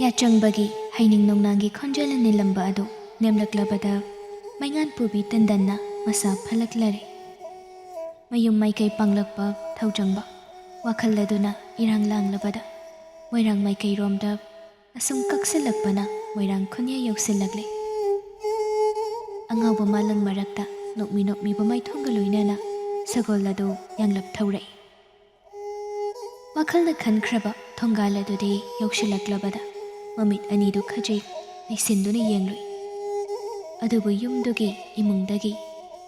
ꯌꯥꯆꯪꯕꯒꯤ ꯍꯩꯅꯤꯡ ꯅꯣꯡꯅꯥꯡꯒꯤ ꯈꯣꯟꯖꯦꯜꯅ ꯅꯤꯜꯂꯝꯕ ꯑꯗꯨ ꯅꯦꯝꯂꯛꯂꯕꯗ ꯃꯩꯉꯥꯟ ꯄꯨꯕꯤ ꯇꯟꯗꯟꯅ ꯃꯁꯥ ꯐꯠꯂꯛꯂꯔꯦ. ꯃꯌꯨꯝ ꯃꯥꯏꯀꯩ ꯄꯥꯡꯂꯛꯄ ꯊꯧꯖꯪꯕ ꯋꯥꯈꯜ ꯑꯗꯨꯅ ꯏꯔꯥꯡ ꯂꯥꯡꯂꯕꯗ ꯃꯣꯏꯔꯥꯡ ꯃꯥꯏꯀꯩꯔꯣꯝꯗ ꯑꯁꯨꯝ ꯀꯛꯁꯤꯜꯂꯛꯄꯅ ꯃꯣꯏꯔꯥꯡ ꯈꯨꯟꯌꯥ ꯌꯧꯁꯤꯜꯂꯛꯂꯦ. ꯑꯉꯥꯎꯕ ꯃꯥꯂꯪ ꯃꯔꯛꯇ ꯅꯣꯛꯃꯤ ꯅꯣꯛꯃꯤꯕ ꯃꯥꯏꯊꯣꯡꯒ ꯂꯣꯏꯅꯅ ꯁꯒꯣꯜ ꯑꯗꯨ ꯌꯥꯡꯂꯞ ꯊꯧꯔꯛꯏ. ꯋꯥꯈꯜꯅ ꯈꯟꯈ꯭ꯔꯕ ꯊꯣꯡꯒꯥꯜ ꯑꯗꯨꯗꯤ ꯌꯧꯁꯤꯜꯂꯛꯂꯕꯗ ꯃꯃꯤꯠ ꯑꯅꯤꯗꯨ ꯈꯖꯤꯛ ꯂꯩꯁꯤꯟꯗꯨꯅ ꯌꯦꯡꯂꯨꯏ. ꯑꯗꯨꯕꯨ ꯌꯨꯝꯗꯨꯒꯤ ꯏꯃꯨꯡꯗꯒꯤ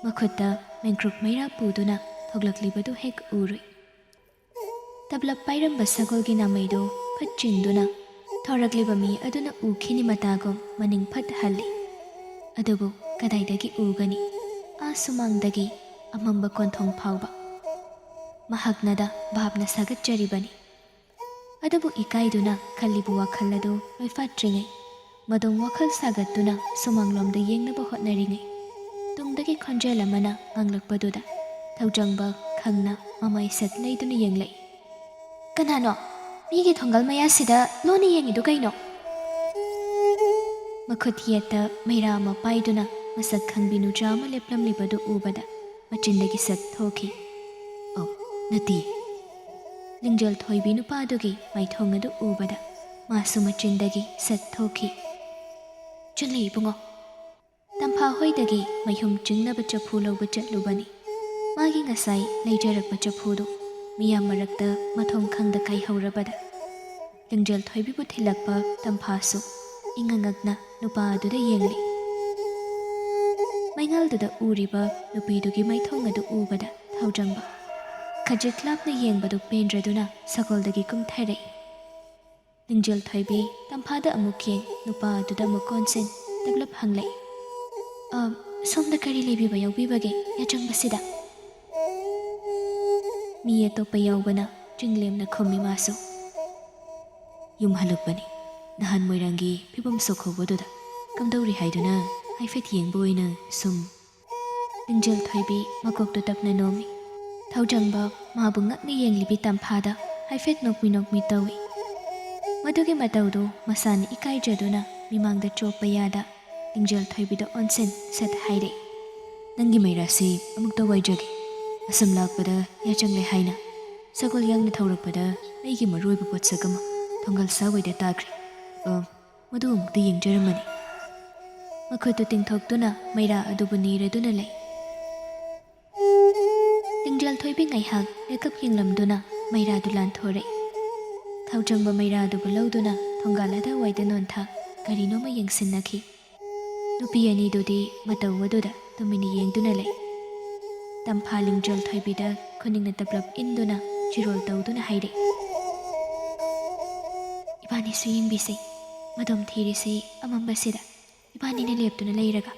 ꯃꯈꯨꯠꯇ ꯃꯦꯡꯀ꯭ꯔꯨꯛ ꯃꯩꯔꯥ ꯄꯨꯗꯨꯅ ꯊꯣꯛꯂꯛꯂꯤꯕꯗꯨ ꯍꯦꯛ ꯎꯔꯨꯏ. ꯇꯞꯂꯞ ꯄꯥꯏꯔꯝꯕ ꯁꯒꯣꯜꯒꯤ ꯅꯥꯃꯩꯗꯨ ꯐꯠ ꯆꯤꯡꯗꯨꯅ ꯊꯧꯔꯛꯂꯤꯕ ꯃꯤ ꯑꯗꯨꯅ ꯎꯈꯤꯅꯤ ꯃꯇꯥꯒꯨꯝ ꯃꯅꯤꯡ ꯐꯠ ꯍꯜꯂꯤ. ꯑꯗꯨꯕꯨ ꯀꯗꯥꯏꯗꯒꯤ ꯎꯒꯅꯤ, ꯑꯥ ꯁꯨꯃꯥꯡꯗꯒꯤ ꯑꯃꯝꯕ ꯀꯣꯟꯊꯣꯡ ꯐꯥꯎꯕ. ꯃꯍꯥꯛꯅꯗ ꯚꯥꯞꯅ ꯁꯥꯒꯠꯆꯔꯤꯕꯅꯤ. ꯑꯗꯨꯕꯨ ꯏꯀꯥꯏꯗꯨꯅ ꯈꯜꯂꯤꯕ ꯋꯥꯈꯜ ꯑꯗꯨ ꯂꯣꯏꯐꯥꯠꯇ꯭ꯔꯤꯉꯩ ꯃꯗꯣꯝ ꯋꯥꯈꯜ ꯁꯥꯒꯠꯇꯨꯅ ꯁꯨꯃꯥꯡꯂꯣꯝꯗ ꯌꯦꯡꯅꯕ ꯍꯣꯠꯅꯔꯤꯉꯩ ꯇꯨꯡꯗꯒꯤ ꯈꯣꯟꯖꯦꯜ ꯑꯃꯅ ꯉꯥꯡꯂꯛꯄꯗꯨꯗ ꯊꯧꯖꯪꯕ ꯈꯪꯅ ꯃꯃꯥꯏ ꯁꯠ ꯂꯩꯗꯨꯅ ꯌꯦꯡꯂꯛꯏ. "ꯀꯅꯥꯅꯣ? ꯃꯤꯒꯤ ꯊꯣꯡꯒꯥꯜ ꯃꯌꯥꯁꯤꯗ ꯂꯣꯟꯅ ꯌꯦꯡꯉꯤꯗꯨ ꯀꯩꯅꯣ?" ꯃꯈꯨꯠ ꯌꯦꯠꯇ ꯃꯩꯔꯥ ꯑꯃ ꯄꯥꯏꯗꯨꯅ ꯃꯁꯛ ꯈꯪꯕꯤ ꯅꯨꯆꯥ ꯑꯃ ꯂꯦꯞꯂꯝꯂꯤꯕꯗꯨ ꯎꯕꯗ ꯃꯆꯤꯟꯗꯒꯤ ꯁꯠ ꯊꯣꯛꯈꯤ, "ꯑꯣ, ꯅꯠꯇꯦ." ꯂꯤꯡꯖꯦꯜ ꯊꯣꯏꯕꯤ ꯅꯨꯄꯥꯗꯨꯒꯤ ꯃꯥꯏꯊꯣꯡ ꯑꯗꯨ ꯎꯕꯗ ꯃꯥꯁꯨ ꯃꯆꯤꯟꯗꯒꯤ ꯁꯠ ꯊꯣꯛꯈꯤ, "ꯆꯠꯂꯦ ꯏꯕꯨꯡꯉꯣ." ꯇꯝꯐꯥ ꯍꯣꯏꯗꯒꯤ ꯃꯩꯍꯨꯝ ꯆꯤꯡꯅꯕ ꯆꯐꯨ ꯂꯧꯕ ꯆꯠꯂꯨꯕꯅꯤ. ꯃꯥꯒꯤ ꯉꯁꯥꯏ ꯂꯩꯖꯔꯛꯄ ꯆꯐꯨꯗꯨ ꯃꯤꯌꯥꯝ ꯃꯔꯛꯇ ꯃꯊꯣꯡ ꯈꯪꯗ ꯀꯥꯏꯍꯧꯔꯕꯗ ꯂꯤꯡꯖꯦꯜ ꯊꯣꯏꯕꯤꯕꯨ ꯊꯤꯜꯂꯛꯄ ꯇꯝꯐꯥꯁꯨ ꯏꯉꯉꯛꯅ ꯅꯨꯄꯥ ꯑꯗꯨꯗ ꯌꯦꯡꯂꯤ. ꯃꯩꯉꯥꯜꯗꯨꯗ ꯎꯔꯤꯕ ꯅꯨꯄꯤꯗꯨꯒꯤ ꯃꯥꯏꯊꯣꯡ ꯑꯗꯨ ꯎꯕꯗ ꯊꯧꯖꯪꯕ ꯈꯖꯤꯛ ꯂꯥꯞꯅ ꯌꯦꯡꯕꯗꯨ ꯄꯦꯟꯗ꯭ꯔꯗꯨꯅ ꯁꯒꯣꯜꯗꯒꯤ ꯀꯨꯝꯊꯔꯛꯏ. ꯂꯤꯡꯖꯦꯜ ꯊꯣꯏꯕꯤ ꯇꯝꯐꯥꯗ ꯑꯃꯨꯛ ꯌꯦꯡ ꯅꯨꯄꯥ ꯑꯗꯨꯗ ꯑꯃꯨꯛ ꯀꯣꯟꯁꯤꯟ ꯇꯞꯂꯞ ꯍꯪꯂꯛꯏ, "ꯁꯣꯝꯗ ꯀꯔꯤ ꯂꯩꯕꯤꯕ ꯌꯥꯎꯕꯤꯕꯒꯦ ꯌꯥꯆꯪꯕꯁꯤꯗ?" ꯃꯤ ꯑꯇꯣꯞꯄ ꯌꯥꯎꯕꯅ ꯆꯤꯡꯂꯦꯝꯅ ꯈꯨꯝꯃꯤ. ꯃꯥꯁꯨ, "ꯌꯨꯝ ꯍꯜꯂꯛꯄꯅꯤ. ꯅꯍꯥꯟ ꯃꯣꯏꯔꯥꯡꯒꯤ ꯐꯤꯕꯝ ꯁꯣꯛꯍꯧꯕꯗꯨꯗ ꯀꯝꯗꯧꯔꯤ ꯍꯥꯏꯗꯨꯅ ꯍꯥꯏꯐꯦꯠ ꯌꯦꯡꯕ ꯑꯣꯏꯅ ꯁꯨꯝ." ꯂꯤꯡꯖꯦꯜ ꯊꯣꯏꯕꯤ ꯃꯀꯣꯛꯇꯨ ꯇꯞꯅ ꯅꯣꯝꯃꯤ. ꯊꯧꯖꯪꯕ ꯃꯥꯕꯨ ꯉꯛꯅ ꯌꯦꯡꯂꯤꯕꯤ ꯇꯝꯐꯥꯗ ꯍꯥꯏꯐꯦꯠ ꯅꯣꯛꯃꯤ ꯅꯣꯛꯃꯤ ꯇꯧꯏ. ꯃꯗꯨꯒꯤ ꯃꯇꯧꯗꯨ ꯃꯁꯥꯅ ꯏꯀꯥꯏꯖꯗꯨꯅ ꯃꯤꯃꯥꯡꯗ ꯆꯣꯞꯄ ꯌꯥꯗ ꯂꯤꯡꯖꯦꯜ ꯊꯣꯏꯕꯤꯗ ꯑꯣꯟꯁꯤꯟ ꯁꯠ ꯍꯥꯏꯔꯛꯏ, "ꯅꯪꯒꯤ ꯃꯩꯔꯥꯁꯤ ꯑꯃꯨꯛꯇ ꯋꯥꯏꯖꯒꯦ. ꯑꯁꯨꯝ ꯂꯥꯛꯄꯗ ꯌꯥꯆꯪꯂꯦ ꯍꯥꯏꯅ ꯁꯒꯣꯜ ꯌꯥꯡꯅ ꯊꯧꯔꯛꯄꯗ ꯑꯩꯒꯤ ꯃꯔꯨꯑꯣꯏꯕ ꯄꯣꯠꯁꯛ ꯑꯃ ꯊꯣꯡꯒꯥꯜ ꯁꯥꯋꯥꯏꯗ ꯇꯥꯈ꯭ꯔꯦ. ꯃꯗꯨ ꯑꯃꯨꯛꯇ ꯌꯦꯡꯖꯔꯝꯕꯅꯤ." ꯃꯈꯨꯠꯇꯨ ꯇꯤꯡꯊꯣꯛꯇꯨꯅ ꯃꯩꯔꯥ ꯑꯗꯨꯕꯨ ꯅꯤꯔꯗꯨꯅ ꯂꯩ. ꯂꯤꯡꯖꯦꯜ ꯊꯣꯏꯕꯤ ꯉꯥꯏꯍꯥꯛ ꯂꯩꯀꯞ ꯌꯦꯡꯂꯝꯗꯨꯅ ꯃꯩꯔꯥꯗꯨ ꯂꯥꯟꯊꯣꯔꯛꯏ. ꯊꯧꯖꯪꯕ ꯃꯩꯔꯥꯗꯨꯕꯨ ꯂꯧꯗꯨꯅ ꯊꯣꯡꯒꯥꯜ ꯑꯗꯥꯋꯥꯏꯗ ꯅꯣꯟꯊ ꯀꯔꯤꯅꯣꯃ ꯌꯦꯡꯁꯤꯟꯅꯈꯤ. ꯅꯨꯄꯤ ꯑꯅꯤꯗꯨꯗꯤ ꯃꯇꯧ ꯑꯗꯨꯗ ꯇꯨꯃꯤꯟꯅ ꯌꯦꯡꯗꯨꯅ ꯂꯩ. ꯇꯝꯐꯥ ꯂꯤꯡꯖꯦꯜ ꯊꯣꯏꯕꯤꯗ ꯈꯨꯅꯤꯡꯅ ꯇꯞꯂꯞ ꯏꯟꯗꯨꯅ ꯆꯤꯔꯣꯜ ꯇꯧꯗꯨꯅ ꯍꯥꯏꯔꯛꯏ, "ꯏꯕꯥꯅꯤꯁꯨ ꯌꯦꯡꯕꯤꯁꯤ. ꯃꯗꯣꯝ ꯊꯤꯔꯤꯁꯤ ꯑꯃꯝꯕꯁꯤꯗ ꯏꯕꯥꯅꯤꯅ ꯂꯦꯞꯇꯨꯅ ꯂꯩꯔꯒ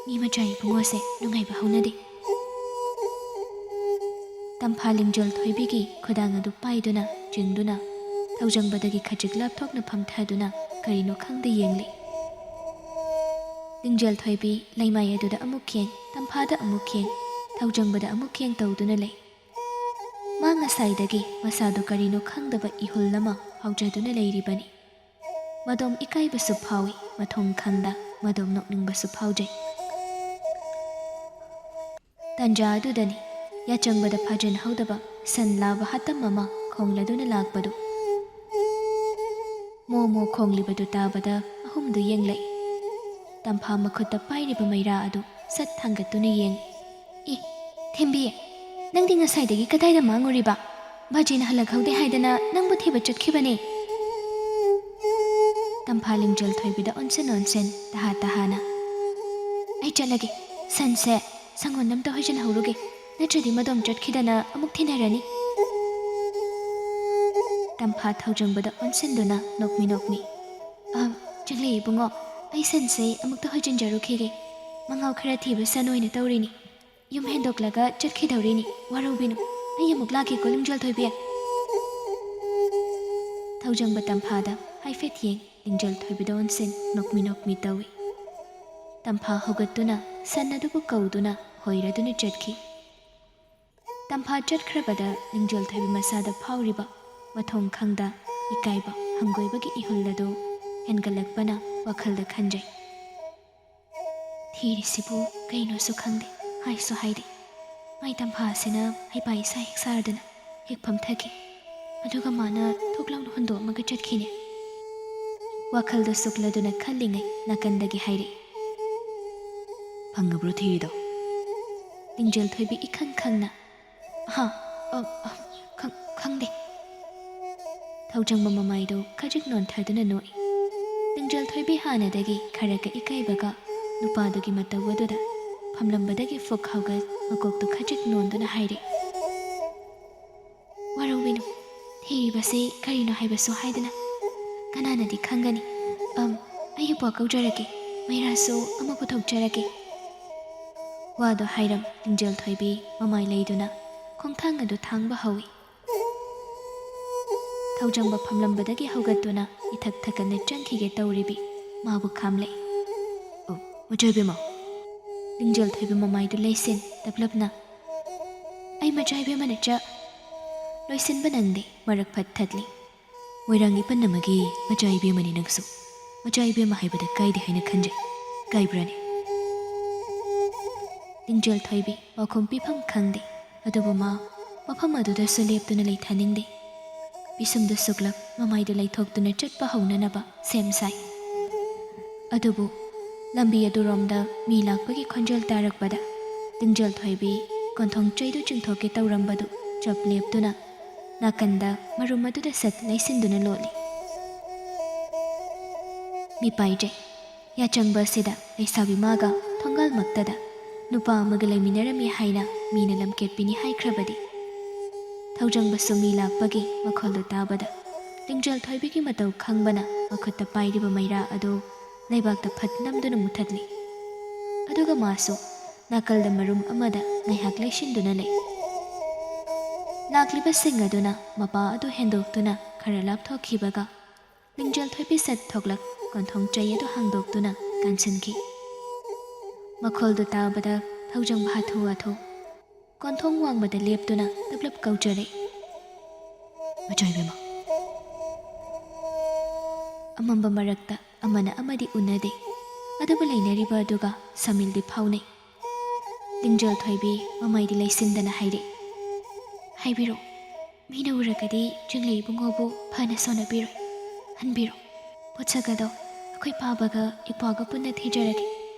ꯃꯤ ꯃꯆꯥ ꯏꯕꯨꯡꯉꯣꯁꯦ ꯅꯨꯡꯉꯥꯏꯕ ꯍꯧꯅꯗꯦ." ꯇꯝꯐꯥ ꯂꯤꯡꯖꯦꯜ ꯊꯣꯏꯕꯤꯒꯤ ꯈꯨꯗꯥꯡ ꯑꯗꯨ ꯄꯥꯏꯗꯨꯅ ꯆꯤꯡꯗꯨꯅ ꯊꯧꯖꯪꯕꯗꯒꯤ ꯈꯖꯤꯛ ꯂꯥꯞꯊꯣꯛꯅ ꯐꯝꯊꯗꯨꯅ ꯀꯔꯤꯅꯣ ꯈꯪꯗ ꯌꯦꯡꯂꯤ. ꯂꯤꯡꯖꯦꯜ ꯊꯣꯏꯕꯤ ꯂꯩꯃꯥꯏ ꯑꯗꯨꯗ ꯑꯃꯨꯛ ꯌꯦꯡ ꯇꯝꯐꯥꯗ ꯑꯃꯨꯛ ꯌꯦꯡ ꯊꯧꯖꯪꯕꯗ ꯑꯃꯨꯛ ꯌꯦꯡ ꯇꯧꯗꯨꯅ ꯂꯩ. ꯃꯥ ꯉꯁꯥꯏꯗꯒꯤ ꯃꯁꯥꯗꯨ ꯀꯔꯤꯅꯣ ꯈꯪꯗꯕ ꯏꯍꯨꯜ ꯑꯃ ꯐꯥꯎꯖꯗꯨꯅ ꯂꯩꯔꯤꯕꯅꯤ. ꯃꯗꯣꯝ ꯏꯀꯥꯏꯕꯁꯨ ꯐꯥꯎꯏ, ꯃꯊꯣꯡ ꯈꯪꯗ ꯃꯗꯣꯝ ꯅꯣꯛꯅꯤꯡꯕꯁꯨ ꯐꯥꯎꯖꯩ. ꯇꯟꯖꯥ ꯑꯗꯨꯗꯅꯤ ꯌꯥꯆꯪꯕꯗ ꯐꯥꯖꯤꯟꯍꯧꯗꯕ ꯁꯟ ꯂꯥꯕ ꯍꯥꯇꯝ ꯑꯃ ꯈꯣꯡꯂꯗꯨꯅ ꯂꯥꯛꯄꯗꯨ. ꯃꯣ ꯃꯣ ꯈꯣꯡꯂꯤꯕꯗꯨ ꯇꯥꯕꯗ ꯑꯍꯨꯝꯗꯨ ꯌꯦꯡꯂꯛꯏ. ꯇꯝꯐꯥ ꯃꯈꯨꯠꯇ ꯄꯥꯏꯔꯤꯕ ꯃꯩꯔꯥ ꯑꯗꯨ ꯁꯠ ꯊꯥꯡꯒꯠꯇꯨꯅ ꯌꯦꯡꯉꯤ. "ꯏ ꯊꯦꯝꯕꯤ, ꯅꯪꯗꯤ ꯉꯁꯥꯏꯗꯒꯤ ꯀꯗꯥꯏꯗ ꯃꯥꯡꯉꯨꯔꯤꯕ? ꯕꯥꯖꯤꯅ ꯍꯜꯂꯛꯍꯧꯗꯦ ꯍꯥꯏꯗꯅ ꯅꯪꯕꯨ ꯊꯤꯕ ꯆꯠꯈꯤꯕꯅꯦ." ꯇꯝꯐꯥ ꯂꯤꯡꯖꯦꯜ ꯊꯣꯏꯕꯤꯗ ꯑꯣꯟꯁꯤꯟ ꯑꯣꯟꯁꯤꯟ ꯇꯍꯥ ꯇꯍꯥꯅ, "ꯑꯩ ꯆꯠꯂꯒꯦ. ꯁꯟꯁꯦ ꯁꯪꯒꯣꯟ ꯑꯝꯇ ꯍꯣꯏꯖꯤꯟꯍꯧꯔꯨꯒꯦ. ꯅꯠꯇ꯭ꯔꯗꯤ ꯃꯗꯣꯝ ꯆꯠꯈꯤꯗꯅ ꯑꯃꯨꯛ ꯊꯤꯅꯔꯅꯤ." ꯇꯝꯐꯥ ꯊꯧꯖꯪꯕꯗ ꯑꯣꯟꯁꯤꯟꯗꯨꯅ ꯅꯣꯛꯃꯤ ꯅꯣꯛꯃꯤ, "ꯆꯠꯂꯦ ꯏꯕꯨꯡꯉꯣ. ꯑꯩ ꯁꯟꯁꯦ ꯑꯃꯨꯛꯇ ꯍꯣꯏꯖꯤꯟꯖꯔꯨꯈꯤꯒꯦ. ꯃꯉꯥꯎ ꯈꯔ ꯊꯤꯕ ꯁꯟ ꯑꯣꯏꯅ ꯇꯧꯔꯤꯅꯤ. ꯌꯨꯝ ꯍꯦꯟꯗꯣꯛꯂꯒ ꯆꯠꯈꯤꯗꯧꯔꯤꯅꯤ. ꯋꯥꯔꯧꯕꯤꯅꯨ. ꯑꯩ ꯑꯃꯨꯛ ꯂꯥꯛꯀꯦꯀꯣ ꯂꯤꯡꯖꯦꯜ ꯊꯣꯏꯕꯤ." ꯊꯧꯖꯪꯕ ꯇꯝꯐꯥꯗ ꯍꯥꯏꯐꯦꯠ ꯌꯦꯡ ꯂꯤꯡꯖꯦꯜ ꯊꯣꯏꯕꯤꯗ ꯑꯣꯟꯁꯤꯟ ꯅꯣꯛꯃꯤ ꯅꯣꯛꯃꯤ ꯇꯧꯏ. ꯇꯝꯐꯥ ꯍꯧꯒꯠꯇꯨꯅ ꯁꯟ ꯑꯗꯨꯕꯨ ꯀꯧꯗꯨꯅ ꯍꯣꯏꯔꯗꯨꯅ ꯆꯠꯈꯤ. ꯇꯝꯐꯥ ꯆꯠꯈ꯭ꯔꯕꯗ ꯂꯤꯡꯖꯦꯜ ꯊꯣꯏꯕꯤ ꯃꯁꯥꯗ ꯐꯥꯎꯔꯤꯕ ꯃꯊꯣꯡ ꯈꯪꯗ ꯏꯀꯥꯏꯕ ꯍꯪꯒꯣꯏꯕꯒꯤ ꯏꯍꯨꯜ ꯑꯗꯨ ꯍꯦꯟꯒꯠꯂꯛꯄꯅ ꯋꯥꯈꯜꯗ ꯈꯟꯖꯩ꯫ ꯊꯤꯔꯤꯁꯤꯕꯨ ꯀꯩꯅꯣꯁꯨ ꯈꯪꯗꯦ, ꯍꯥꯏꯁꯨ ꯍꯥꯏꯗꯦ꯫ ꯃꯥꯏ ꯇꯝꯐꯥꯁꯤꯅ ꯍꯩꯄꯥ ꯏꯁꯥ ꯍꯦꯛ ꯁꯥꯔꯗꯅ ꯍꯦꯛ ꯐꯝꯊꯈꯤ, ꯑꯗꯨꯒ ꯃꯥꯅ ꯊꯣꯛ ꯂꯥꯎꯅ ꯍꯨꯟꯗꯣꯛꯑꯝꯃꯒ ꯆꯠꯈꯤꯅꯦ꯫ ꯋꯥꯈꯜꯗ ꯁꯨꯛꯂꯗꯨꯅ ꯈꯜꯂꯤꯉꯩ ꯅꯥꯀꯟꯗꯒꯤ ꯍꯥꯏꯔꯛꯏ, "ꯐꯪꯉꯕ꯭ꯔꯣ ꯊꯤꯔꯤꯗꯣ?" ꯂꯤꯡꯖꯦꯜ ꯊꯣꯏꯕꯤ ꯏꯈꯪ ꯈꯪꯅ "ꯈꯪꯗꯦ." ꯊꯧꯖꯪꯕ ꯃꯃꯥꯏꯗꯣ ꯈꯖꯤꯛ ꯅꯣꯟꯊꯗꯨꯅ ꯅꯣꯛꯏ꯫ ꯂꯤꯡꯖꯦꯜ ꯊꯣꯏꯕꯤ ꯍꯥꯟꯅꯗꯒꯤ ꯈꯔꯒ ꯏꯀꯥꯏꯕꯒ ꯅꯨꯄꯥꯗꯨꯒꯤ ꯃꯇꯧ ꯑꯗꯨꯗ ꯐꯝꯂꯝꯕꯗꯒꯤ ꯐꯨꯛ ꯍꯧꯒꯠ ꯃꯀꯣꯛꯇꯨ ꯈꯖꯤꯛ ꯅꯣꯟꯗꯨꯅ ꯍꯥꯏꯔꯛꯏ, "ꯋꯥꯔꯧꯕꯤꯅꯨ, ꯊꯤꯔꯤꯕꯁꯤ ꯀꯔꯤꯅꯣ ꯍꯥꯏꯕꯁꯨ ꯍꯥꯏꯗꯅ ꯀꯅꯥꯅꯗꯤ ꯈꯪꯒꯅꯤ꯫ ꯑꯩ ꯎꯄꯥ ꯀꯧꯖꯔꯒꯦ, ꯃꯩꯔꯥꯁꯨ ꯑꯃ ꯄꯨꯊꯣꯛꯆꯔꯒꯦ." ꯋꯥꯗꯣ ꯍꯥꯏꯔꯝ ꯂꯤꯡꯖꯦꯜ ꯊꯣꯏꯕꯤ ꯃꯃꯥꯏ ꯂꯩꯗꯨꯅ ꯈꯣꯡꯊꯥꯡ ꯑꯗꯨ ꯊꯥꯡꯕ ꯍꯧꯏ꯫ ꯊꯧꯖꯪꯕ ꯐꯝꯂꯝꯕꯗꯒꯤ ꯍꯧꯒꯠꯇꯨꯅ ꯏꯊꯛ ꯊꯀꯟꯅ ꯆꯪꯈꯤꯒꯦ ꯇꯧꯔꯤꯕꯤ ꯃꯥꯕꯨ ꯈꯥꯝꯂꯛꯏ꯫ "ꯃꯆꯥꯏꯕꯦꯝꯃ." ꯂꯤꯡꯖꯦꯜ ꯊꯣꯏꯕꯤ ꯃꯃꯥꯏꯗꯨ ꯂꯩꯁꯤꯟ ꯇꯞꯂꯞꯅ, "ꯑꯩ ꯃꯆꯥꯏꯕꯦꯝꯃ ꯅꯠꯇ꯭ꯔ." ꯂꯣꯏꯁꯤꯟꯕ ꯅꯪꯗꯦ ꯃꯔꯛ ꯐꯠ ꯊꯠꯂꯤ, "ꯃꯣꯏꯔꯥꯡꯒꯤ ꯄꯟꯅꯃꯒꯤ ꯃꯆꯥꯏꯕꯦꯝꯃꯅꯤ ꯅꯪꯁꯨ꯫ ꯃꯆꯥꯏꯕꯦꯝꯃ ꯍꯥꯏꯕꯗ ꯀꯥꯏꯗꯦ ꯍꯥꯏꯅ ꯈꯟꯖꯩ, ꯀꯥꯏꯕ꯭ꯔꯥꯅꯦ?" ꯂꯤꯡꯖꯦꯜ ꯊꯣꯏꯕꯤ ꯄꯥꯎꯈꯨꯝ ꯄꯤꯐꯝ ꯈꯪꯗꯦ, ꯑꯗꯨꯕꯨ ꯃꯥ ꯃꯐꯝ ꯑꯗꯨꯗꯁꯨ ꯂꯦꯞꯇꯨꯅ ꯂꯩꯊꯅꯤꯡꯗꯦ꯫ ꯄꯤꯁꯨꯝꯗ ꯁꯨꯛꯂꯞ ꯃꯃꯥꯏꯗ ꯂꯩꯊꯣꯛꯇꯨꯅ ꯆꯠꯄ ꯍꯧꯅꯅꯕ ꯁꯦꯝ ꯁꯥꯏ꯫ ꯑꯗꯨꯕꯨ ꯂꯝꯕꯤ ꯑꯗꯨꯔꯣꯝꯗ ꯃꯤ ꯂꯥꯛꯄꯒꯤ ꯈꯣꯟꯖꯦꯜ ꯇꯥꯔꯛꯄꯗ ꯂꯤꯡꯖꯦꯜ ꯊꯣꯏꯕꯤ ꯀꯣꯟꯊꯣꯡ ꯆꯩꯗꯨ ꯆꯤꯡꯊꯣꯛꯀꯦ ꯇꯧꯔꯝꯕꯗꯨ ꯆꯞ ꯂꯦꯞꯇꯨꯅ ꯅꯥꯀꯟꯗ ꯃꯔꯨꯝ ꯑꯗꯨꯗ ꯁꯠ ꯂꯩꯁꯤꯟꯗꯨꯅ ꯂꯣꯠꯂꯤ꯫ "ꯃꯤꯄꯥꯏꯖꯩ, ꯌꯥꯆꯪꯕ ꯑꯁꯤꯗ ꯂꯩꯁꯥꯕꯤ ꯃꯥꯒ ꯊꯣꯡꯒꯥꯜꯃꯛꯇꯗ ꯅꯨꯄꯥ ꯑꯃꯒ ꯂꯩꯃꯤꯟꯅꯔꯝꯃꯤ ꯍꯥꯏꯅ ꯃꯤꯅ ꯂꯝꯀꯦꯠꯄꯤꯅꯤ ꯍꯥꯏꯈ꯭ꯔꯕꯗꯤ?" ꯊꯧꯖꯪꯕꯁꯨ ꯃꯤ ꯂꯥꯛꯄꯒꯤ ꯃꯈꯣꯜꯗꯨ ꯇꯥꯕꯗ ꯂꯤꯡꯖꯦꯜ ꯊꯣꯏꯕꯤꯒꯤ ꯃꯇꯧ ꯈꯪꯕꯅ ꯃꯈꯨꯠꯇ ꯄꯥꯏꯔꯤꯕ ꯃꯩꯔꯥ ꯑꯗꯨ ꯂꯩꯕꯥꯛꯇ ꯐꯠ ꯅꯝꯗꯨꯅ ꯃꯨꯊꯠꯂꯤ꯫ ꯑꯗꯨꯒ ꯃꯥꯁꯨ ꯅꯥꯀꯜꯗ ꯃꯔꯨꯝ ꯑꯃꯗ ꯉꯥꯏꯍꯥꯛ ꯂꯩꯁꯤꯟꯗꯨꯅ ꯂꯩ꯫ ꯂꯥꯛꯂꯤꯕꯁꯤꯡ ꯑꯗꯨꯅ ꯃꯄꯥ ꯑꯗꯨ ꯍꯦꯟꯗꯣꯛꯇꯨꯅ ꯈꯔ ꯂꯥꯞꯊꯣꯛꯈꯤꯕꯒ ꯂꯤꯡꯖꯦꯜ ꯊꯣꯏꯕꯤ ꯁꯠ ꯊꯣꯛꯂꯛ ꯀꯣꯟꯊꯣꯡ ꯆꯩ ꯑꯗꯨ ꯍꯥꯡꯗꯣꯛꯇꯨꯅ ꯀꯥꯟꯁꯤꯟꯈꯤ꯫ ꯃꯈꯣꯜꯗꯨ ꯇꯥꯕꯗ ꯊꯧꯖꯪꯕ ꯍꯥꯊꯨ ꯍꯥꯊꯨ ꯀꯣꯟꯊꯣꯡ ꯋꯥꯡꯃꯗ ꯂꯦꯞꯇꯨꯅ ꯇꯞꯂꯞ ꯀꯧꯖꯔꯛꯏ, "ꯃꯆꯥꯏꯕꯦꯝꯃ." ꯑꯃꯝꯕ ꯃꯔꯛꯇ ꯑꯃꯅ ꯑꯃꯗꯤ ꯎꯅꯗꯦ, ꯑꯗꯨꯕꯨ ꯂꯩꯅꯔꯤꯕ ꯑꯗꯨꯒ ꯁꯃꯤꯜꯗꯤ ꯐꯥꯎꯅꯩ꯫ ꯂꯤꯡꯖꯦꯜ ꯊꯣꯏꯕꯤ ꯃꯃꯥꯏꯗꯤ ꯂꯩꯁꯤꯟꯗꯅ ꯍꯥꯏꯔꯛꯏ, "ꯍꯥꯏꯕꯤꯔꯣ, ꯃꯤꯅ ꯎꯔꯒꯗꯤ ꯆꯤꯡꯂꯩ ꯏꯕꯨꯡꯉꯣꯕꯨ ꯐꯅ ꯁꯣꯟꯅꯕꯤꯔꯣꯏ, ꯍꯟꯕꯤꯔꯣ꯫ ꯄꯣꯠꯁꯛ ꯑꯗꯣ ꯑꯩꯈꯣꯏ ꯄꯥꯕꯒ ꯏꯄ꯭ꯋꯥꯒ ꯄꯨꯟꯅ ꯊꯤꯖꯔꯒꯦ,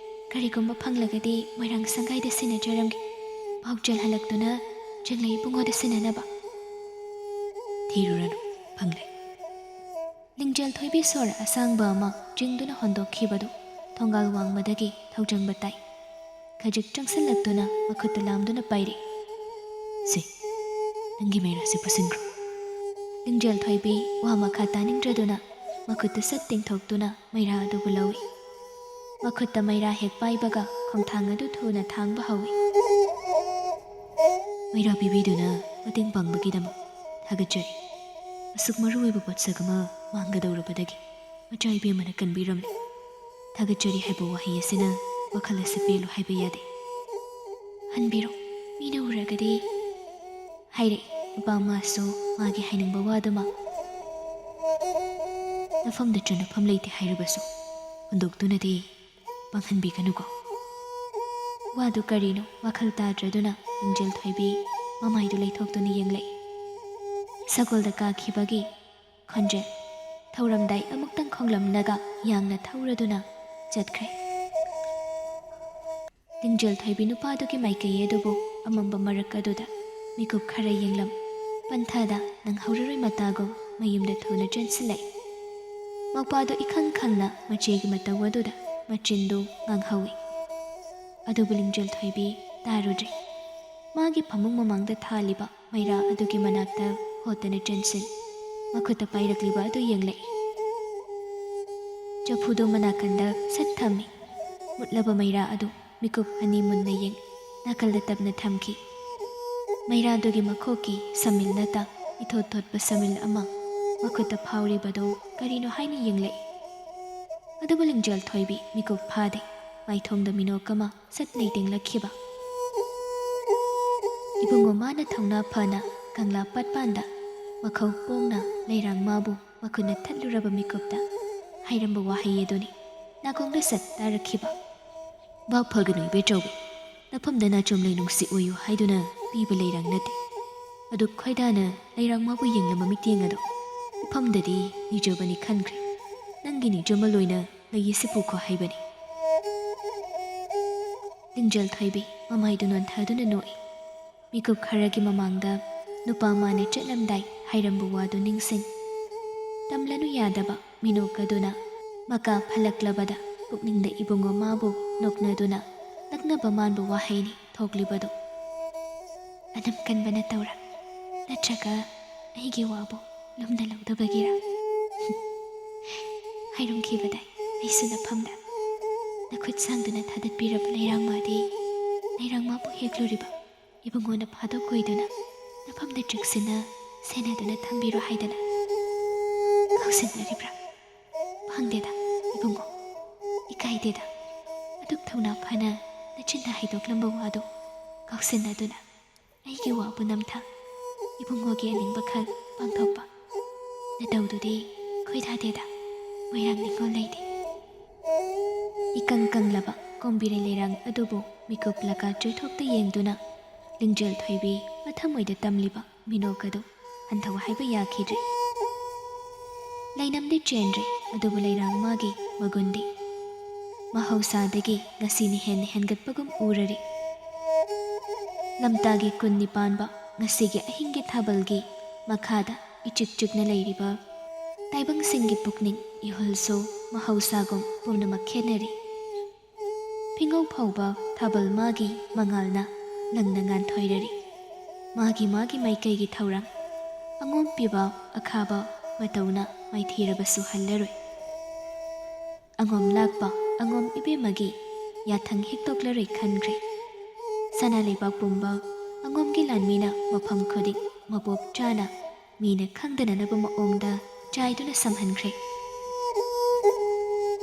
ꯀꯔꯤꯒꯨꯝꯕ ꯐꯪꯂꯒꯗꯤ ꯃꯣꯏꯔꯥꯡ ꯁꯪꯒꯥꯏꯗ ꯁꯤꯟꯅꯖꯔꯝꯒꯦ, ꯄꯥꯎ ꯆꯦꯜꯍꯜꯂꯛꯇꯨꯅ ꯆꯤꯡꯂꯩ ꯏꯕꯨꯡꯉꯣꯗ ꯁꯤꯟꯅꯅꯕ." "ꯊꯤꯔꯨꯔꯅꯨ, ꯐꯪꯂꯦ." ꯂꯤꯡꯖꯦꯜ ꯊꯣꯏꯕꯤ ꯁꯣꯔ ꯑꯁꯥꯡꯕ ꯑꯃ ꯆꯤꯡꯗꯨꯅ ꯍꯣꯟꯗꯣꯛꯈꯤꯕꯗꯨ ꯊꯣꯡꯒꯥꯜ ꯋꯥꯡꯃꯗꯒꯤ ꯊꯧꯖꯪꯕ ꯇꯥꯏ꯫ ꯈꯖꯤꯛ ꯆꯪꯁꯤꯜꯂꯛꯇꯨꯅ ꯃꯈꯨꯠꯇ ꯂꯥꯝꯗꯨꯅ ꯄꯥꯏꯔꯛꯏ, "ꯁꯤ, ꯅꯪꯒꯤ ꯃꯩꯔꯥꯁꯤ ꯄꯨꯁꯤꯟꯈ꯭ꯔꯣ." ꯂꯤꯡꯖꯦꯜ ꯊꯣꯏꯕꯤ ꯋꯥ ꯃꯈꯥ ꯇꯥꯅꯤꯡꯗ꯭ꯔꯗꯨꯅ ꯃꯈꯨꯠꯇꯨ ꯁꯠ ꯇꯤꯡꯊꯣꯛꯇꯨꯅ ꯃꯩꯔꯥ ꯑꯗꯨꯕꯨ ꯂꯧꯏ꯫ ꯃꯈꯨꯠꯇ ꯃꯩꯔꯥ ꯍꯦꯛ ꯄꯥꯏꯕꯒ ꯈꯣꯡꯊꯥꯡ ꯑꯗꯨ ꯊꯨꯅ ꯊꯥꯡꯕ ꯍꯧꯏ꯫ "ꯃꯩꯔꯥ ꯄꯤꯕꯤꯗꯨꯅ ꯃꯇꯦꯡ ꯄꯥꯡꯕꯒꯤꯗꯃꯛ ꯊꯥꯒꯠꯆꯔꯤ꯫ ꯑꯁꯨꯛ ꯃꯔꯨ ꯑꯣꯏꯕ ꯄꯣꯠꯁꯛ ꯑꯃ ꯃꯥꯡꯒꯗꯧꯔꯕꯗꯒꯤ ꯃꯆꯥꯏꯕꯦꯝꯃꯅ ꯀꯟꯕꯤꯔꯝꯂꯦ꯫ ꯊꯥꯒꯠꯆꯔꯤ ꯍꯥꯏꯕ ꯋꯥꯍꯩ ꯑꯁꯤꯅ ꯋꯥꯈꯜ ꯑꯁꯤ ꯄꯦꯜꯂꯨ ꯍꯥꯏꯕ ꯌꯥꯗꯦ꯫ ꯍꯟꯕꯤꯔꯣ, ꯃꯤꯅ ꯎꯔꯒꯗꯤ." ꯍꯥꯏꯔꯛꯏ ꯅꯨꯄꯥ ꯃꯥꯁꯨ ꯃꯥꯒꯤ ꯍꯥꯏꯅꯤꯡꯕ ꯋꯥꯗꯨꯃ꯫ "ꯅꯐꯝꯗ ꯆꯟꯅꯐꯝ ꯂꯩꯇꯦ ꯍꯥꯏꯔꯕꯁꯨ ꯍꯨꯟꯗꯣꯛꯇꯨꯅꯗꯤ ꯄꯥꯡꯍꯟꯕꯤꯒꯅꯨꯀꯣ." ꯋꯥꯗꯨ ꯀꯔꯤꯅꯣ ꯋꯥꯈꯜ ꯇꯥꯗ꯭ꯔꯗꯨꯅ ꯂꯤꯡꯖꯦꯜ ꯊꯣꯏꯕꯤ ꯃꯃꯥꯏꯗꯨ ꯂꯩꯊꯣꯛꯇꯨꯅ ꯌꯦꯡꯂꯛꯏ꯫ ꯁꯒꯣꯜꯗ ꯀꯥꯈꯤꯕꯒꯤ ꯈꯣꯟꯖꯦꯜ ꯊꯧꯔꯝꯗꯥꯏ ꯑꯃꯨꯛꯇꯪ ꯈꯣꯡꯂꯝꯂꯒ ꯌꯥꯡꯅ ꯊꯧꯔꯗꯨꯅ ꯆꯠꯈ꯭ꯔꯦ꯫ ꯂꯤꯡꯖꯦꯜ ꯊꯣꯏꯕꯤ ꯅꯨꯄꯥꯗꯨꯒꯤ ꯃꯥꯏꯀꯩ ꯑꯗꯨꯕꯨ ꯑꯃꯝꯕ ꯃꯔꯛ ꯑꯗꯨꯗ ꯃꯤꯀꯨꯞ ꯈꯔ ꯌꯦꯡꯂꯝ ꯄꯟꯊꯥꯗ ꯅꯪꯍꯧꯔꯔꯣꯏ ꯃꯇꯥꯒꯨꯝ ꯃꯌꯨꯝꯗ ꯊꯨꯅ ꯆꯦꯟꯁꯤꯜꯂꯛꯏ꯫ ꯃꯧꯄꯥꯗꯨ ꯏꯈꯪ ꯈꯪꯅ ꯃꯆꯦꯒꯤ ꯃꯇꯧ ꯑꯗꯨꯗ ꯃꯆꯤꯟꯗꯨ ꯉꯥꯡꯍꯧꯏ꯫ ꯑꯗꯨꯕꯨ ꯂꯤꯡꯖꯦꯜ ꯊꯣꯏꯕꯤ ꯇꯥꯔꯨꯗ꯭ꯔꯦ꯫ ꯃꯥꯒꯤ ꯐꯃꯨꯡ ꯃꯃꯥꯡꯗ ꯊꯥꯜꯂꯤꯕ ꯃꯩꯔꯥ ꯑꯗꯨꯒꯤ ꯃꯅꯥꯛꯇ ꯍꯣꯠꯇꯅ ꯆꯦꯟꯁꯤꯜ ꯃꯈꯨꯠꯇ ꯄꯥꯏꯔꯛꯂꯤꯕ ꯑꯗꯨ ꯌꯦꯡꯂꯛꯏ꯫ ꯆꯐꯨꯗꯨ ꯃꯅꯥꯀꯟꯗ ꯁꯠ ꯊꯝꯃꯤ꯫ ꯃꯨꯠꯂꯕ ꯃꯩꯔꯥ ꯑꯗꯨ ꯃꯤꯀꯨꯞ ꯑꯅꯤ ꯃꯨꯟꯅ ꯌꯦꯡ ꯅꯥꯀꯜꯗ ꯇꯞꯅ ꯊꯝꯈꯤ꯫ ꯃꯩꯔꯥꯗꯨꯒꯤ ꯃꯈꯣꯛꯀꯤ ꯁꯃꯤꯜꯅꯇ ꯏꯊꯣꯠ ꯊꯣꯠꯄ ꯁꯃꯤꯜ ꯑꯃ ꯃꯈꯨꯠꯇ ꯐꯥꯎꯔꯤꯕꯗꯨ ꯀꯔꯤꯅꯣ ꯍꯥꯏꯅ ꯌꯦꯡꯂꯛꯏ꯫ ꯑꯗꯨꯕꯨ ꯂꯤꯡꯖꯦꯜ ꯊꯣꯏꯕꯤ ꯃꯤꯀꯨꯞ ꯐꯥꯗꯦ꯫ ꯃꯥꯏꯊꯣꯡꯗ ꯃꯤꯅꯣꯛ ꯑꯃ ꯁꯠ ꯂꯩꯇꯦꯡꯂꯛꯈꯤꯕ꯫ ꯏꯕꯨꯡꯉꯣ ꯃꯥꯅ ꯊꯧꯅꯥ ꯐꯅ ꯀꯪꯂꯥ ꯄꯥꯠꯄꯥꯟꯗ ꯃꯈꯧ ꯄꯣꯡꯅ ꯂꯩꯔꯥꯡ ꯃꯥꯕꯨ ꯃꯈꯨꯠꯅ ꯊꯠꯂꯨꯔꯕ ꯃꯤꯀꯨꯞꯇ ꯍꯥꯏꯔꯝꯕ ꯋꯥꯍꯩ ꯑꯗꯨꯅꯤ ꯅꯥꯀꯣꯡꯗ ꯁꯠ ꯇꯥꯔꯛꯈꯤꯕ꯫ ꯚꯥꯞ ꯐꯒꯅꯨ ꯏꯕꯦꯆꯧꯕꯤ, ꯅꯐꯝꯗ ꯅꯥꯆꯣꯝꯂꯩ ꯅꯨꯡꯁꯤ ꯑꯣꯏꯌꯨ ꯍꯥꯏꯗꯨꯅ ꯄꯤꯕ ꯂꯩꯔꯥꯡ ꯅꯠꯇꯦ꯫ ꯑꯗꯨ ꯈꯣꯏꯗꯥꯅ ꯂꯩꯔꯥꯡꯃꯕꯨ ꯌꯦꯡꯂꯝꯕ ꯃꯤꯠꯌꯦꯡ ꯑꯗꯣ ꯃꯐꯝꯗꯗꯤ ꯅꯤꯖꯕꯅꯤ ꯈꯟꯈ꯭ꯔꯦ꯫ ꯅꯪꯒꯤ ꯅꯤꯖꯃꯜ ꯑꯣꯏꯅ ꯂꯩ ꯑꯁꯤ ꯄꯨꯈꯣ ꯍꯥꯏꯕꯅꯤ꯫ ꯂꯤꯡꯖꯦꯜ ꯊꯣꯏꯕꯤ ꯃꯃꯥꯏꯗꯨ ꯅꯣꯟꯊꯗꯨꯅ ꯅꯣꯛꯏ꯫ ꯃꯤꯀꯨꯞ ꯈꯔꯒꯤ ꯃꯃꯥꯡꯗ ꯅꯨꯄꯥ ꯃꯥꯅ ꯆꯠꯂꯝꯗꯥꯏ ꯍꯥꯏꯔꯝꯕ ꯋꯥꯗꯨ ꯅꯤꯡꯁꯤꯡ ꯇꯝꯂꯅꯨ ꯌꯥꯗꯕ ꯃꯤꯅꯣꯛ ꯑꯗꯨꯅ ꯃꯀꯥ ꯐꯜꯂꯛꯂꯕꯗ ꯄꯨꯛꯅꯤꯡꯗ ꯏꯕꯨꯡꯉꯣ ꯃꯥꯕꯨ ꯅꯣꯛꯅꯗꯨꯅ ꯂꯛꯅꯕ ꯃꯥꯟꯕ ꯋꯥꯍꯩꯅꯤ ꯊꯣꯛꯂꯤꯕꯗꯨ꯫ ꯑꯗꯨꯝ ꯀꯟꯕ ꯅꯠꯇꯧꯔꯥ, ꯅꯠꯇ꯭ꯔꯒ ꯑꯩꯒꯤ ꯋꯥꯕꯨ ꯂꯨꯝꯅ ꯂꯧꯗꯕꯒꯤꯔꯥ? ꯍꯥꯏꯔꯝꯈꯤꯕꯗꯥꯏ ꯑꯩꯁꯨ ꯅꯐꯝꯗ ꯅꯈꯨꯠ ꯁꯥꯡꯗꯨꯅ ꯊꯥꯗꯠꯄꯤꯔꯕ ꯂꯩꯔꯥꯡꯃꯗꯤ ꯂꯩꯔꯥꯡꯃꯕꯨ ꯍꯦꯛꯂꯨꯔꯤꯕ ꯏꯕꯨꯡꯉꯣꯅ ꯐꯥꯗꯣꯛ ꯀꯣꯏꯗꯨꯅ ꯅꯐꯝꯗ ꯆꯦꯛꯁꯤꯟꯅ ꯁꯦꯟꯅꯗꯨꯅ ꯊꯝꯕꯤꯔꯣ ꯍꯥꯏꯗꯅ ꯀꯥꯎꯁꯤꯟꯅꯔꯤꯕ꯭ꯔꯥ? ꯐꯪꯗꯦꯗ ꯏꯕꯨꯡꯉꯣ, ꯏꯀꯥꯏꯗꯦꯗ ꯑꯗꯨꯛ ꯊꯧꯅꯥ ꯐꯅ ꯅꯆꯤꯟꯅ ꯍꯩꯗꯣꯛꯂꯝꯕ ꯋꯥꯗꯣ ꯀꯥꯎꯁꯤꯟꯅꯗꯨꯅ ꯑꯩꯒꯤ ꯋꯥꯕꯨ ꯅꯝꯊ ꯏꯕꯨꯡꯉꯣꯒꯤ ꯑꯅꯤꯡꯕ ꯈꯜ ꯄꯥꯡꯊꯣꯛꯄ ꯅꯇꯧꯗꯨꯗꯤ ꯈꯣꯏꯗꯥꯗꯦꯗ ꯃꯣꯏꯔꯥꯡ ꯅꯤꯡꯉꯣꯜ ꯂꯩꯇꯦ꯫ ꯏꯀꯪ ꯀꯪꯂꯕ ꯀꯣꯝꯕꯤꯔꯩ ꯂꯩꯔꯥꯡ ꯑꯗꯨꯕꯨ ꯃꯤꯀꯨꯞ ꯂꯀꯥ ꯆꯣꯏꯊꯣꯛꯇ ꯌꯦꯡꯗꯨꯅ ꯂꯤꯡꯖꯦꯜ ꯊꯣꯏꯕꯤ ꯃꯊꯃꯣꯏꯗ ꯇꯝꯂꯤꯕ ꯃꯤꯅꯣꯛ ꯑꯗꯨ ꯍꯟꯊꯧ ꯍꯥꯏꯕ ꯌꯥꯈꯤꯗ꯭ꯔꯦ꯫ ꯂꯩꯅꯝꯗꯤ ꯆꯦꯟꯗ꯭ꯔꯦ, ꯑꯗꯨꯕꯨ ꯂꯩꯔꯥꯡ ꯃꯥꯒꯤ ꯃꯒꯨꯟꯗꯤ ꯃꯍꯧꯁꯥꯗꯒꯤ ꯉꯁꯤꯅ ꯍꯦꯟꯅ ꯍꯦꯟꯒꯠꯄꯒꯨꯝ ꯎꯔꯔꯤ꯫ ꯂꯝꯇꯥꯒꯤ ꯀꯨꯟ ꯅꯤꯄꯥꯟꯕ ꯉꯁꯤꯒꯤ ꯑꯍꯤꯡꯒꯤ ꯊꯥꯕꯜꯒꯤ ꯃꯈꯥꯗ ꯏꯆꯤꯛ ꯆꯤꯛꯅ ꯂꯩꯔꯤꯕ ꯇꯥꯏꯕꯪꯁꯤꯡꯒꯤ ꯄꯨꯛꯅꯤꯡ ꯏꯍꯨꯜꯁꯨ ꯃꯍꯧꯁꯥꯒꯨꯝ ꯄꯨꯝꯅꯃꯛ ꯈꯦꯠꯅꯔꯤ꯫ ꯐꯤꯉꯧ ꯐꯥꯎꯕ ꯊꯥꯕꯜ ꯃꯥꯒꯤ ꯃꯉꯥꯜꯅ ꯂꯪꯅ ꯉꯥꯟꯊꯣꯏꯔꯔꯤ꯫ ꯃꯥꯒꯤ ꯃꯥꯏꯀꯩꯒꯤ ꯊꯧꯔꯥꯡ ꯑꯉꯣꯝ ꯄꯤꯕ ꯑꯈꯥꯕ ꯃꯇꯧꯅ ꯃꯥꯏꯊꯤꯔꯕꯁꯨ ꯍꯜꯂꯔꯣꯏ꯫ ꯑꯉꯣꯝ ꯂꯥꯛꯄ ꯑꯉꯣꯝ ꯏꯕꯦꯝꯃꯒꯤ ꯌꯥꯊꯪ ꯍꯦꯛꯇꯣꯛꯂꯔꯣꯏ ꯈꯟꯈ꯭ꯔꯦ꯫ ꯁꯅꯥ ꯂꯩꯕꯥꯛ ꯄꯨꯝꯕ ꯑꯉꯣꯝꯒꯤ ꯂꯥꯟꯃꯤꯅ ꯃꯐꯝ ꯈꯨꯗꯤꯡ ꯃꯕꯣꯞ ꯆꯥꯅ ꯃꯤꯅ ꯈꯪꯗꯅꯅꯕ ꯃꯑꯣꯡꯗ ꯆꯥꯏꯗꯨꯅ ꯁꯝꯍꯟꯈ꯭ꯔꯦ꯫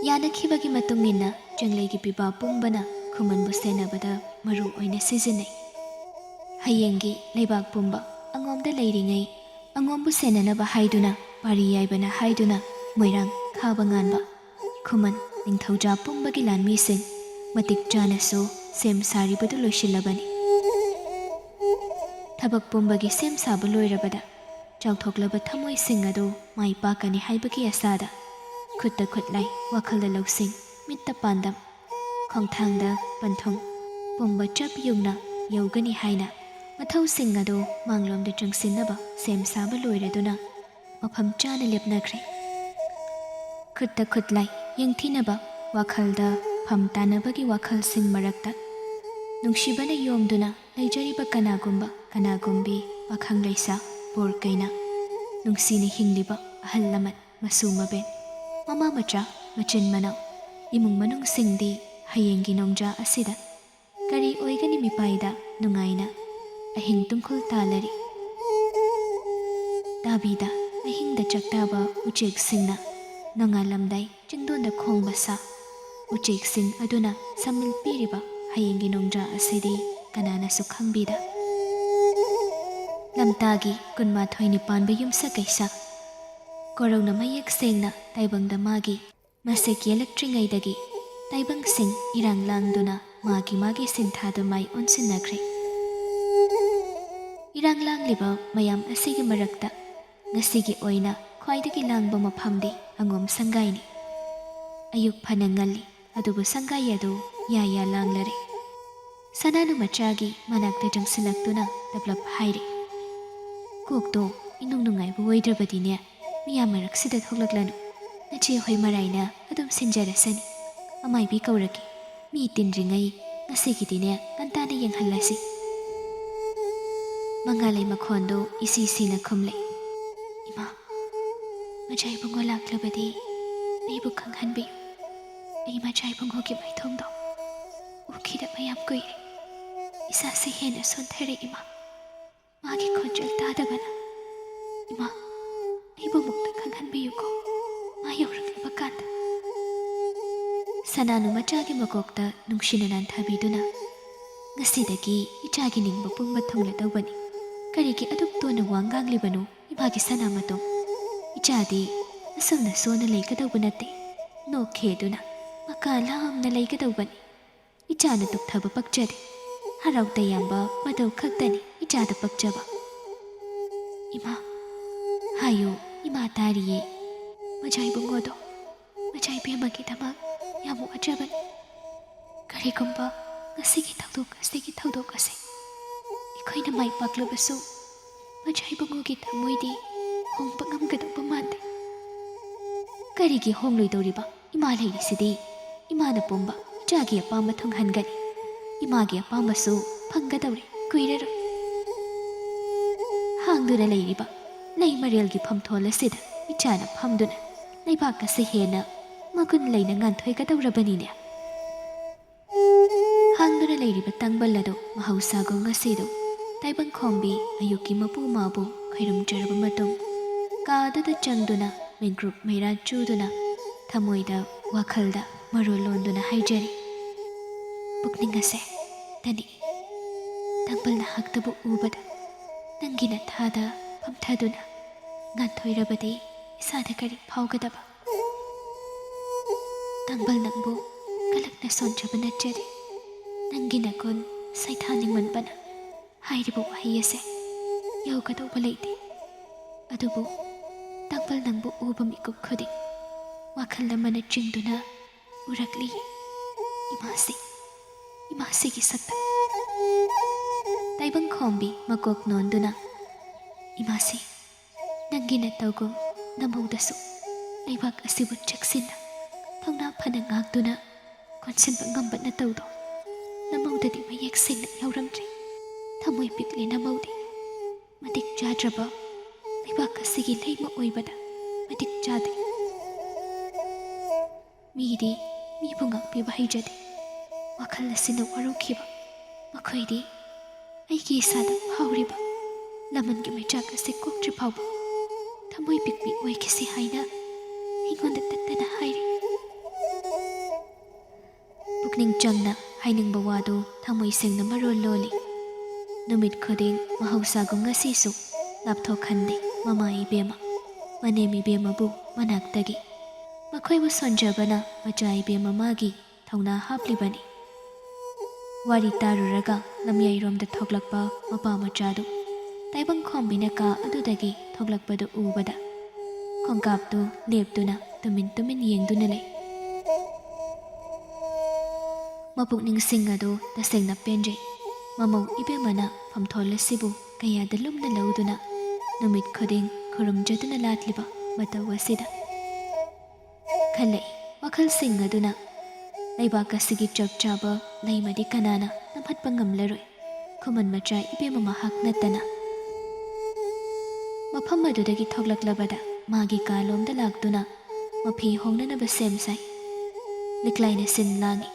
ꯌꯥꯅꯈꯤꯕꯒꯤ ꯃꯇꯨꯡ ꯏꯟꯅ ꯆꯪꯂꯩꯒꯤ ꯄꯤꯕꯥ ꯄꯨꯝꯕꯅ ꯈꯨꯃꯟꯕꯨ ꯁꯦꯟꯅꯕꯗ ꯃꯔꯨ ꯑꯣꯏꯅ ꯁꯤꯖꯤꯟꯅꯩ꯫ ꯍꯌꯦꯡꯒꯤ ꯂꯩꯕꯥꯛ ꯄꯨꯝꯕ ꯑꯉꯣꯝꯗ ꯂꯩꯔꯤꯉꯩ ꯑꯉꯣꯝꯕꯨ ꯁꯦꯟꯅꯅꯕ ꯍꯥꯏꯗꯨꯅ ꯄꯥꯔꯤ ꯌꯥꯏꯕꯅ ꯍꯥꯏꯗꯨꯅ ꯃꯣꯏꯔꯥꯡ ꯈꯥꯕ ꯉꯥꯟꯕ ꯈꯨꯃꯟ ꯅꯤꯡꯊꯧꯖꯥ ꯄꯨꯝꯕꯒꯤ ꯂꯥꯟꯃꯤꯁꯤꯡ ꯃꯇꯤꯛ ꯆꯥꯅꯁꯨ ꯁꯦꯝ ꯁꯥꯔꯤꯕꯗꯨ ꯂꯣꯏꯁꯤꯜꯂꯕꯅꯤ꯫ ꯊꯕꯛ ꯄꯨꯝꯕꯒꯤ ꯁꯦꯝ ꯁꯥꯕ ꯂꯣꯏꯔꯕꯗ ꯆꯥꯎꯊꯣꯛꯂꯕ ꯊꯃꯣꯏꯁꯤꯡ ꯑꯗꯨ ꯃꯥꯏ ꯄꯥꯛꯀꯅꯤ ꯍꯥꯏꯕꯒꯤ ꯑꯁꯥꯗ ꯈꯨꯠꯇ ꯈꯨꯠꯂꯥꯏ, ꯋꯥꯈꯜꯗ ꯂꯧꯁꯤꯡ, ꯃꯤꯠꯇ ꯄꯥꯟꯗꯝ, ꯈꯣꯡꯊꯥꯡꯗ ꯄꯟꯊꯨꯡ ꯄꯨꯝꯕ ꯆꯞ ꯌꯨꯡꯅ ꯌꯧꯒꯅꯤ ꯍꯥꯏꯅ ꯃꯊꯧꯁꯤꯡ ꯑꯗꯨ ꯃꯥꯡꯂꯣꯝꯗ ꯆꯪꯁꯤꯟꯅꯕ ꯁꯦꯝ ꯁꯥꯕ ꯂꯣꯏꯔꯗꯨꯅ ꯃꯐꯝ ꯆꯥꯅ ꯂꯦꯞꯅꯈ꯭ꯔꯦ꯫ ꯈꯨꯠꯇ ꯈꯨꯠꯂꯥꯏ ꯌꯦꯡꯊꯤꯅꯕ, ꯋꯥꯈꯜꯗ ꯐꯝ ꯇꯥꯅꯕꯒꯤ ꯋꯥꯈꯜꯁꯤꯡ ꯃꯔꯛꯇ ꯅꯨꯡꯁꯤꯕꯅ ꯌꯣꯝꯗꯨꯅ ꯂꯩꯖꯔꯤꯕ ꯀꯅꯥꯒꯨꯝꯕ ꯀꯅꯥꯒꯨꯝꯕꯤ ꯄꯥꯈꯪ ꯂꯩꯁꯥ ꯕꯣꯔ ꯀꯩꯅꯥ ꯅꯨꯡꯁꯤꯅ ꯍꯤꯡꯂꯤꯕ ꯑꯍꯜ ꯂꯃꯟ ꯃꯁꯨ ꯃꯕꯦꯟ ꯃꯃꯥ ꯃꯆꯥ ꯃꯆꯤꯟ ꯃꯅꯥꯎ ꯏꯃꯨꯡ ꯃꯅꯨꯡꯁꯤꯡꯗꯤ ꯍꯌꯦꯡꯒꯤ ꯅꯣꯡꯖꯥ ꯑꯁꯤꯗ ꯀꯔꯤ ꯑꯣꯏꯒꯅꯤ ꯃꯤꯄꯥꯏꯗ ꯅꯨꯡꯉꯥꯏꯅ ꯑꯍꯤꯡ ꯇꯨꯝꯈꯨꯜ ꯇꯥꯂꯔꯤ꯫ ꯇꯥꯕꯤꯗ ꯑꯍꯤꯡꯗ ꯆꯥꯛꯇꯥꯕ ꯎꯆꯦꯛꯁꯤꯡꯅ ꯅꯣꯡꯉꯥꯜꯂꯝꯗꯥꯏ ꯆꯤꯡꯗꯣꯟꯗ ꯈꯣꯡꯕ ꯁꯥ ꯎꯆꯦꯛꯁꯤꯡ ꯑꯗꯨꯅ ꯁꯝꯃꯤꯜ ꯄꯤꯔꯤꯕ ꯍꯌꯦꯡꯒꯤ ꯅꯣꯡꯖꯥ ꯑꯁꯤꯗꯤ ꯀꯅꯥꯅꯁꯨ ꯈꯪꯕꯤꯗ꯫ ꯂꯝꯇꯥꯒꯤ 12 ꯄꯥꯟꯕ ꯌꯨꯝꯁ ꯀꯩꯁꯥ ꯀꯣꯔꯧꯅ ꯃꯌꯦꯛ ꯁꯦꯡꯅ ꯇꯥꯏꯕꯪꯗ ꯃꯥꯒꯤ ꯃꯁꯦꯛ ꯌꯦꯜꯂꯛꯇ꯭ꯔꯤꯉꯩꯗꯒꯤ ꯇꯥꯏꯕꯪꯁꯤꯡ ꯏꯔꯥꯡ ꯂꯥꯡꯗꯨꯅ ꯃꯥꯒꯤ ꯁꯤꯟꯊꯥꯗ ꯃꯥꯏ ꯑꯣꯟꯁꯤꯟꯅꯈ꯭ꯔꯦ꯫ ꯏꯔꯥꯡ ꯂꯥꯡꯂꯤꯕ ꯃꯌꯥꯝ ꯑꯁꯤꯒꯤ ꯃꯔꯛꯇ ꯉꯁꯤꯒꯤ ꯑꯣꯏꯅ ꯈ꯭ꯋꯥꯏꯗꯒꯤ ꯂꯥꯡꯕ ꯃꯐꯝꯗꯤ ꯑꯉꯣꯝ ꯁꯪꯒꯥꯏꯅꯤ꯫ ꯑꯌꯨꯛ ꯐꯅ ꯉꯜꯂꯤ, ꯑꯗꯨꯕꯨ ꯁꯪꯒꯥꯏ ꯑꯗꯨ ꯌꯥ ꯂꯥꯡꯂꯔꯦ꯫ ꯁꯅꯥꯅꯨ ꯃꯆꯥꯒꯤ ꯃꯅꯥꯛꯇ ꯆꯪꯁꯤꯜꯂꯛꯇꯨꯅ ꯇꯞꯂꯞ ꯍꯥꯏꯔꯦ, ꯀꯣꯛꯇꯣ ꯏꯅꯨꯡ ꯅꯨꯡꯉꯥꯏꯕ ꯑꯣꯏꯗ꯭ꯔꯕꯗꯤꯅꯦ ꯃꯤꯌꯥꯝ ꯃꯔꯛꯁꯤꯗ ꯊꯣꯛꯂꯛꯂꯅꯨ, ꯅꯆꯦ ꯍꯣꯏ ꯃꯔꯥꯏꯅ ꯑꯗꯨꯝ ꯁꯤꯟꯖꯔꯁꯅꯤ, ꯑꯃꯥꯏꯕꯤ ꯀꯧꯔꯛꯀꯦ, ꯃꯤ ꯇꯤꯟꯗ꯭ꯔꯤꯉꯩ ꯉꯁꯤꯒꯤꯗꯤꯅꯦ ꯉꯟꯇꯥꯅ ꯌꯦꯡꯍꯜꯂꯁꯤ꯫ ꯃꯉꯥꯂꯩ ꯃꯈꯣꯟꯗꯣ ꯏꯁꯤ ꯁꯤꯅ ꯈꯨꯝꯂꯦ, ꯏꯃꯥ ꯃꯆꯥ ꯏꯕꯨꯡꯉꯣ ꯂꯥꯛꯂꯕꯗꯤ ꯑꯩꯕꯨ ꯈꯪꯍꯟꯕꯤꯌꯨ, ꯑꯩ ꯃꯆꯥ ꯏꯕꯨꯡꯉꯣꯒꯤ ꯃꯥꯏꯊꯣꯡꯗꯣ ꯎꯈꯤꯗꯕ ꯌꯥꯝ ꯀꯨꯏꯔꯦ, ꯏꯁꯥꯁꯦ ꯍꯦꯟꯅ ꯁꯣꯟꯊꯔꯦ ꯏꯃꯥ, ꯃꯥꯒꯤ ꯈꯣꯟꯖꯦꯜ ꯇꯥꯗꯕꯅ, ꯏꯃꯥ ꯑꯩꯕꯨ ꯑꯃꯨꯛꯇ ꯈꯪꯍꯟꯕꯤꯌꯨꯀꯣ ꯃꯥ ꯌꯧꯔꯛꯂꯕ ꯀꯥꯟꯗ꯫ ꯁꯅꯥꯅꯨ ꯃꯆꯥꯒꯤ ꯃꯀꯣꯛꯇ ꯅꯨꯡꯁꯤꯅ ꯅꯥꯟꯊꯕꯤꯗꯨꯅ, ꯉꯁꯤꯗꯒꯤ ꯏꯆꯥꯒꯤ ꯅꯤꯡꯕ ꯄꯨꯝꯕ ꯊꯨꯡꯂꯗꯧꯕꯅꯤ, ꯀꯔꯤꯒꯤ ꯑꯗꯨꯛ ꯇꯣꯟꯅ ꯋꯥ ꯉꯥꯡꯂꯤꯕꯅꯣ ꯏꯃꯥꯒꯤ ꯁꯅꯥꯃꯇꯣꯝ, ꯏꯆꯥꯗꯤ ꯑꯁꯨꯝꯅ ꯁꯣꯟꯅ ꯂꯩꯒꯗꯧꯕ ꯅꯠꯇꯦ, ꯅꯣꯛꯈꯦꯗꯨꯅ ꯃꯀꯥ ꯂꯥꯝꯅ ꯂꯩꯒꯗꯧꯕꯅꯤ. ꯏꯆꯥꯅ ꯇꯨꯛꯊꯕ ꯄꯛꯆꯗꯦ. ꯍꯔꯥꯎ ꯇꯌꯥꯝꯕ ꯃꯇꯧ ꯈꯛꯇꯅꯤ ꯏꯆꯥꯗ ꯄꯛꯆꯕ. ꯏꯃꯥ ꯍꯥꯏꯌꯨ, ꯏꯃꯥ ꯇꯥꯔꯤꯌꯦ. ꯃꯆꯥꯏꯕꯨꯡꯉꯣꯗꯣ ꯃꯆꯥꯏꯕꯦꯝꯃꯒꯤꯗꯃꯛ ꯌꯥꯝ ꯋꯥꯖꯕꯅꯤ. ꯀꯔꯤꯒꯨꯝꯕ ꯉꯁꯤꯒꯤ ꯊꯧꯗꯣꯛ ꯑꯁꯤ ꯑꯩꯈꯣꯏꯅ ꯃꯥꯏ ꯄꯥꯛꯂꯕꯁꯨ ꯃꯆꯥꯏꯕꯨꯡꯉꯣꯒꯤ ꯊꯃꯣꯏꯗꯤ ꯍꯣꯡꯕ ꯉꯝꯒꯗꯧꯕ ꯃꯥꯟꯗꯦ. ꯀꯔꯤꯒꯤ ꯍꯣꯡꯂꯣꯏꯗꯧꯔꯤꯕ? ꯏꯃꯥ ꯂꯩꯔꯤꯁꯤꯗꯤ. ꯏꯃꯥꯅ ꯄꯨꯝꯕ ꯏꯆꯥꯒꯤ ꯑꯄꯥꯝꯕ ꯊꯨꯡꯍꯟꯒꯅꯤ. ꯏꯃꯥꯒꯤ ꯑꯄꯥꯝꯕꯁꯨ ꯐꯪꯒꯗꯧꯔꯦ ꯀꯨꯏꯔꯔꯣꯏ. ꯍꯥꯡꯗꯨꯅ ꯂꯩꯔꯤꯕ ꯂꯩ ꯃꯔꯦꯜꯒꯤ ꯐꯝꯊꯣꯜ ꯑꯁꯤꯗ ꯏꯆꯥꯅ ꯐꯝꯗꯨꯅ ꯂꯩꯕꯥꯛ ꯑꯁꯤ ꯍꯦꯟꯅ ꯃꯒꯨꯟ ꯂꯩꯅ ꯉꯥꯟꯊꯣꯏꯒꯗꯧꯔꯕꯅꯤꯅꯦ. ꯍꯥꯡꯗꯨꯅ ꯂꯩꯔꯤꯕ ꯇꯥꯡꯕꯜ ꯑꯗꯨ ꯃꯍꯧꯁꯥꯒꯨꯝ ꯉꯁꯤꯗꯨ ꯇꯥꯏꯕꯪꯈꯣꯝꯕꯤ ꯑꯌꯨꯛꯀꯤ ꯃꯄꯨ ꯃꯥꯕꯨ ꯈꯣꯏꯔꯨꯝꯖꯔꯕ ꯃꯇꯨꯡ ꯀꯥꯗꯨꯗ ꯆꯪꯗꯨꯅ ꯃꯤꯡꯀ꯭ꯔꯨꯞ ꯃꯩꯔꯥ ꯆꯨꯗꯨꯅ ꯊꯃꯣꯏꯗ ꯋꯥꯈꯜꯗ ꯃꯔꯣꯜ ꯂꯣꯟꯗꯨꯅ ꯍꯥꯏꯖꯔꯤ. ꯄꯨꯛꯅꯤꯡ ꯑꯁꯦ ꯇꯅꯤꯛꯏ. ꯇꯥꯡꯕꯜꯅ ꯍꯛꯇꯕꯨ ꯎꯕꯗ ꯅꯪꯒꯤ ꯅꯊꯥꯗ ꯐꯝꯊꯗꯨꯅ ꯉꯥꯟꯊꯣꯏꯔꯕꯗꯤ ꯏꯁꯥꯗ ꯀꯔꯤ ꯐꯥꯎꯒꯗꯕ? ꯇꯥꯡꯕꯜ ꯅꯪꯕꯨ ꯀꯂꯛꯅ ꯁꯣꯟꯖꯕ ꯅꯠꯆꯗꯦ. ꯅꯪꯒꯤ ꯅꯒꯨꯟ ꯁꯩꯊꯥꯅꯤꯡꯃꯟꯕꯅ ꯍꯥꯏꯔꯤꯕ ꯋꯥꯍꯩ ꯑꯁꯦ ꯌꯧꯒꯗꯧꯕ ꯂꯩꯇꯦ. ꯑꯗꯨꯕꯨ ꯇꯥꯡꯕꯜ ꯅꯪꯕꯨ ꯎꯕ ꯃꯤꯀꯨꯞ ꯈꯨꯗꯤꯡ ꯋꯥꯈꯜ ꯑꯃꯅ ꯆꯤꯡꯗꯨꯅ ꯎꯔꯛꯂꯤꯌꯦ ꯏꯃꯥꯁꯤꯒꯤ ꯁꯛꯇꯝ. ꯇꯥꯏꯕꯪꯈꯣꯝꯕꯤ ꯃꯀꯣꯛ ꯅꯣꯟꯗꯨꯅ ꯏꯃꯥꯁꯤ ꯅꯪꯒꯤ ꯅꯇꯧꯒꯨꯝ ꯅꯃꯧꯗꯁꯨ ꯂꯩꯕꯥꯛ ꯑꯁꯤꯕꯨ ꯆꯦꯛꯁꯤꯟꯅ ꯊꯧꯅꯥ ꯐꯅ ꯉꯥꯛꯇꯨꯅ ꯀꯣꯟꯁꯤꯟꯕ ꯉꯝꯕ ꯅꯇꯧꯗꯣ ꯅꯃꯧꯗꯗꯤ ꯃꯌꯦꯛ ꯁꯦꯡꯅ ꯌꯥꯎꯔꯝꯗ꯭ꯔꯤ. ꯊꯃꯣꯏ ꯄꯤꯛꯂꯤ ꯅꯃꯧꯗꯤ. ꯃꯇꯤꯛ ꯆꯥꯗ꯭ꯔꯕ ꯂꯩꯕꯥꯛ ꯑꯁꯤꯒꯤ ꯂꯩꯃ ꯑꯣꯏꯕꯗ ꯃꯇꯤꯛ ꯆꯥꯗꯦ. ꯃꯤꯗꯤ ꯃꯤꯕꯨ ꯉꯥꯛꯄꯤꯕ ꯍꯩꯖꯗꯦ. ꯋꯥꯈꯜ ꯑꯁꯤꯅ ꯋꯥꯔꯧꯈꯤꯕ ꯃꯈꯣꯏꯗꯤ ꯑꯩꯒꯤ ꯏꯁꯥꯗ ꯐꯥꯎꯔꯤꯕ ꯂꯃꯟꯒꯤ ꯃꯩꯆꯥꯛ ꯑꯁꯤ ꯀꯣꯛꯇ꯭ꯔꯤ ꯐꯥꯎꯕ ꯊꯃꯣꯏ ꯄꯤꯛꯄꯤ ꯑꯣꯏꯈꯤꯁꯤ ꯍꯥꯏꯅ ꯑꯩꯉꯣꯟꯗ ꯇꯠꯇꯅ ꯍꯥꯏꯔꯤ. ꯄꯨꯛꯅꯤꯡ ꯆꯪꯅ ꯍꯥꯏꯅꯤꯡꯕ ꯋꯥꯗꯨ ꯊꯃꯣꯏ ꯁꯦꯡꯅ ꯃꯔꯣꯜ ꯂꯣꯜꯂꯤ. ꯅꯨꯃꯤꯠ ꯈꯨꯗꯤꯡ ꯃꯍꯧꯁꯥꯒꯨꯝ ꯉꯁꯤꯁꯨ ꯂꯥꯞꯊꯣꯛꯍꯟꯗꯦ ꯃꯃꯥ ꯏꯕꯦꯝꯃ ꯃꯅꯦꯝ ꯏꯕꯦꯝꯃꯕꯨ ꯃꯅꯥꯛꯇꯒꯤ. ꯃꯈꯣꯏꯕꯨ ꯁꯣꯟꯖꯕꯅ ꯃꯆꯥ ꯏꯕꯦꯝꯃ ꯃꯥꯒꯤ ꯊꯧꯅꯥ ꯍꯥꯞꯂꯤꯕꯅꯤ. ꯋꯥꯔꯤ ꯇꯥꯔꯨꯔꯒ ꯂꯝꯌꯥꯏꯔꯣꯝꯗ ꯊꯣꯛꯂꯛꯄ ꯃꯄꯥ ꯃꯆꯥꯗꯨ ꯇꯥꯏꯕꯪꯈꯣꯝꯕꯤꯅ ꯀꯥ ꯑꯗꯨꯗꯒꯤ ꯊꯣꯛꯂꯛꯄꯗꯨ ꯎꯕꯗ ꯈꯣꯡꯀꯥꯞꯇꯨ ꯂꯦꯞꯇꯨꯅ ꯇꯨꯃꯤꯟ ꯌꯦꯡꯗꯨꯅ ꯂꯩ. ꯃꯄꯨꯛꯅꯤꯡꯁꯤꯡ ꯑꯗꯨ ꯇꯁꯦꯡꯅ ꯄꯦꯟꯖꯩ. ꯃꯃꯧ ꯏꯕꯦꯝꯃꯅ ꯐꯝꯊꯣꯜ ꯑꯁꯤꯕꯨ ꯀꯌꯥꯗ ꯂꯨꯝꯅ ꯂꯧꯗꯨꯅ ꯅꯨꯃꯤꯠ ꯈꯨꯗꯤꯡ ꯈꯨꯔꯨꯝꯖꯗꯨꯅ ꯂꯥꯠꯂꯤꯕ ꯃꯇꯧ ꯑꯁꯤꯗ ꯈꯜꯂꯛꯏ. ꯋꯥꯈꯜꯁꯤꯡ ꯑꯗꯨꯅ ꯂꯩꯕꯥꯛ ꯑꯁꯤꯒꯤ ꯆꯞ ꯆꯥꯕ ꯂꯩꯃꯗꯤ ꯀꯅꯥꯅ ꯅꯝꯍꯠꯄ ꯉꯝꯂꯔꯣꯏ. ꯈꯨꯃꯟ ꯃꯆꯥ ꯏꯕꯦꯝꯃ ꯃꯍꯥꯛ ꯅꯠꯇꯅ. ꯃꯐꯝ ꯑꯗꯨꯗꯒꯤ ꯊꯣꯛꯂꯛꯂꯕꯗ ꯃꯥꯒꯤ ꯀꯥꯂꯣꯝꯗ ꯂꯥꯛꯇꯨꯅ ꯃꯐꯤ ꯍꯣꯡꯅꯅꯕ ꯁꯦꯝ ꯁꯥꯏ. ꯂꯤꯛꯂꯥꯏꯅ ꯁꯤꯟ ꯂꯥꯡꯏ.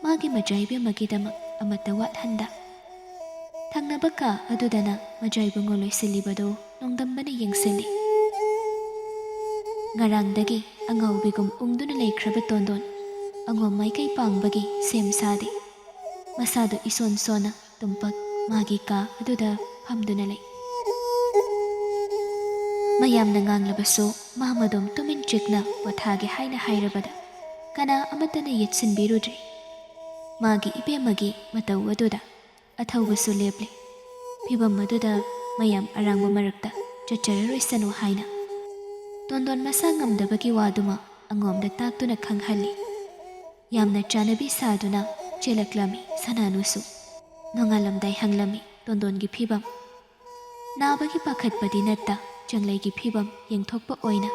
ꯃꯥꯒꯤ ꯃꯆꯥ ꯏꯕꯦꯝꯃꯒꯤꯗꯃꯛ ꯑꯃꯠꯇ ꯋꯥꯠꯍꯟꯗ. ꯊꯪꯅꯕ ꯀꯥ ꯑꯗꯨꯗꯅ ꯃꯆꯥꯏꯕꯨꯡꯉꯣ ꯂꯣꯏꯁꯤꯜꯂꯤꯕꯗꯨ ꯅꯣꯡꯗꯝꯕꯅ ꯌꯦꯡꯁꯤꯜꯂꯤ. ꯉꯔꯥꯡꯗꯒꯤ ꯑꯉꯥꯎꯕꯤꯒꯨꯝ ꯎꯪꯗꯨꯅ ꯂꯩꯈ꯭ꯔꯕ ꯇꯣꯟꯗꯣꯟ ꯑꯉꯣꯝ ꯃꯥꯏꯀꯩ ꯄꯥꯡꯕꯒꯤ ꯁꯦꯝ ꯁꯥꯗꯦ. ꯃꯁꯥꯗꯨ ꯏꯁꯣꯟ ꯁꯣꯟꯅ ꯇꯨꯝꯄꯛ ꯃꯥꯒꯤ ꯀꯥ ꯑꯗꯨꯗ ꯐꯝꯗꯨꯅ ꯂꯩ. ꯃꯌꯥꯝꯅ ꯉꯥꯡꯂꯕꯁꯨ ꯃꯥ ꯃꯗꯣꯝ ꯇꯨꯃꯤꯟ ꯆꯤꯛꯅ ꯄꯣꯊꯥꯒꯦ ꯍꯥꯏꯅ ꯍꯥꯏꯔꯕꯗ ꯀꯅꯥ ꯑꯃꯠꯇꯅ ꯌꯦꯠꯁꯤꯟꯕꯤꯔꯨꯗ꯭ꯔꯤ. ꯃꯥꯒꯤ ꯏꯕꯦꯝꯃꯒꯤ ꯃꯇꯧ ꯑꯗꯨꯗ ꯑꯊꯧꯕꯁꯨ ꯂꯦꯞꯂꯦ. ꯐꯤꯕꯝ ꯑꯗꯨꯗ ꯃꯌꯥꯝ ꯑꯔꯥꯡꯕ ꯃꯔꯛꯇ ꯆꯠꯆꯔꯔꯣꯏꯁꯅꯨ ꯍꯥꯏꯅ ꯇꯣꯟꯗꯣꯟ ꯃꯁꯥ ꯉꯝꯗꯕꯒꯤ ꯋꯥꯗꯨꯃ ꯑꯉꯣꯝꯗ ꯇꯥꯛꯇꯨꯅ ꯈꯪꯍꯜꯂꯤ. ꯌꯥꯝꯅ ꯆꯥꯅꯕꯤ ꯁꯥꯗꯨꯅ ꯆꯦꯜꯂꯛꯂꯝꯃꯤ ꯁꯅꯥꯅꯨꯁꯨ. ꯅꯣꯡꯉꯥꯜꯂꯝꯗꯥꯏ ꯍꯪꯂꯝꯃꯤ ꯇꯣꯟꯗꯣꯟꯒꯤ ꯐꯤꯕꯝ. ꯅꯥꯕꯒꯤ ꯄꯥꯈꯠꯄꯗꯤ ꯅꯠꯇ ꯆꯪꯂꯩꯒꯤ ꯐꯤꯕꯝ ꯌꯦꯡꯊꯣꯛꯄ ꯑꯣꯏꯅ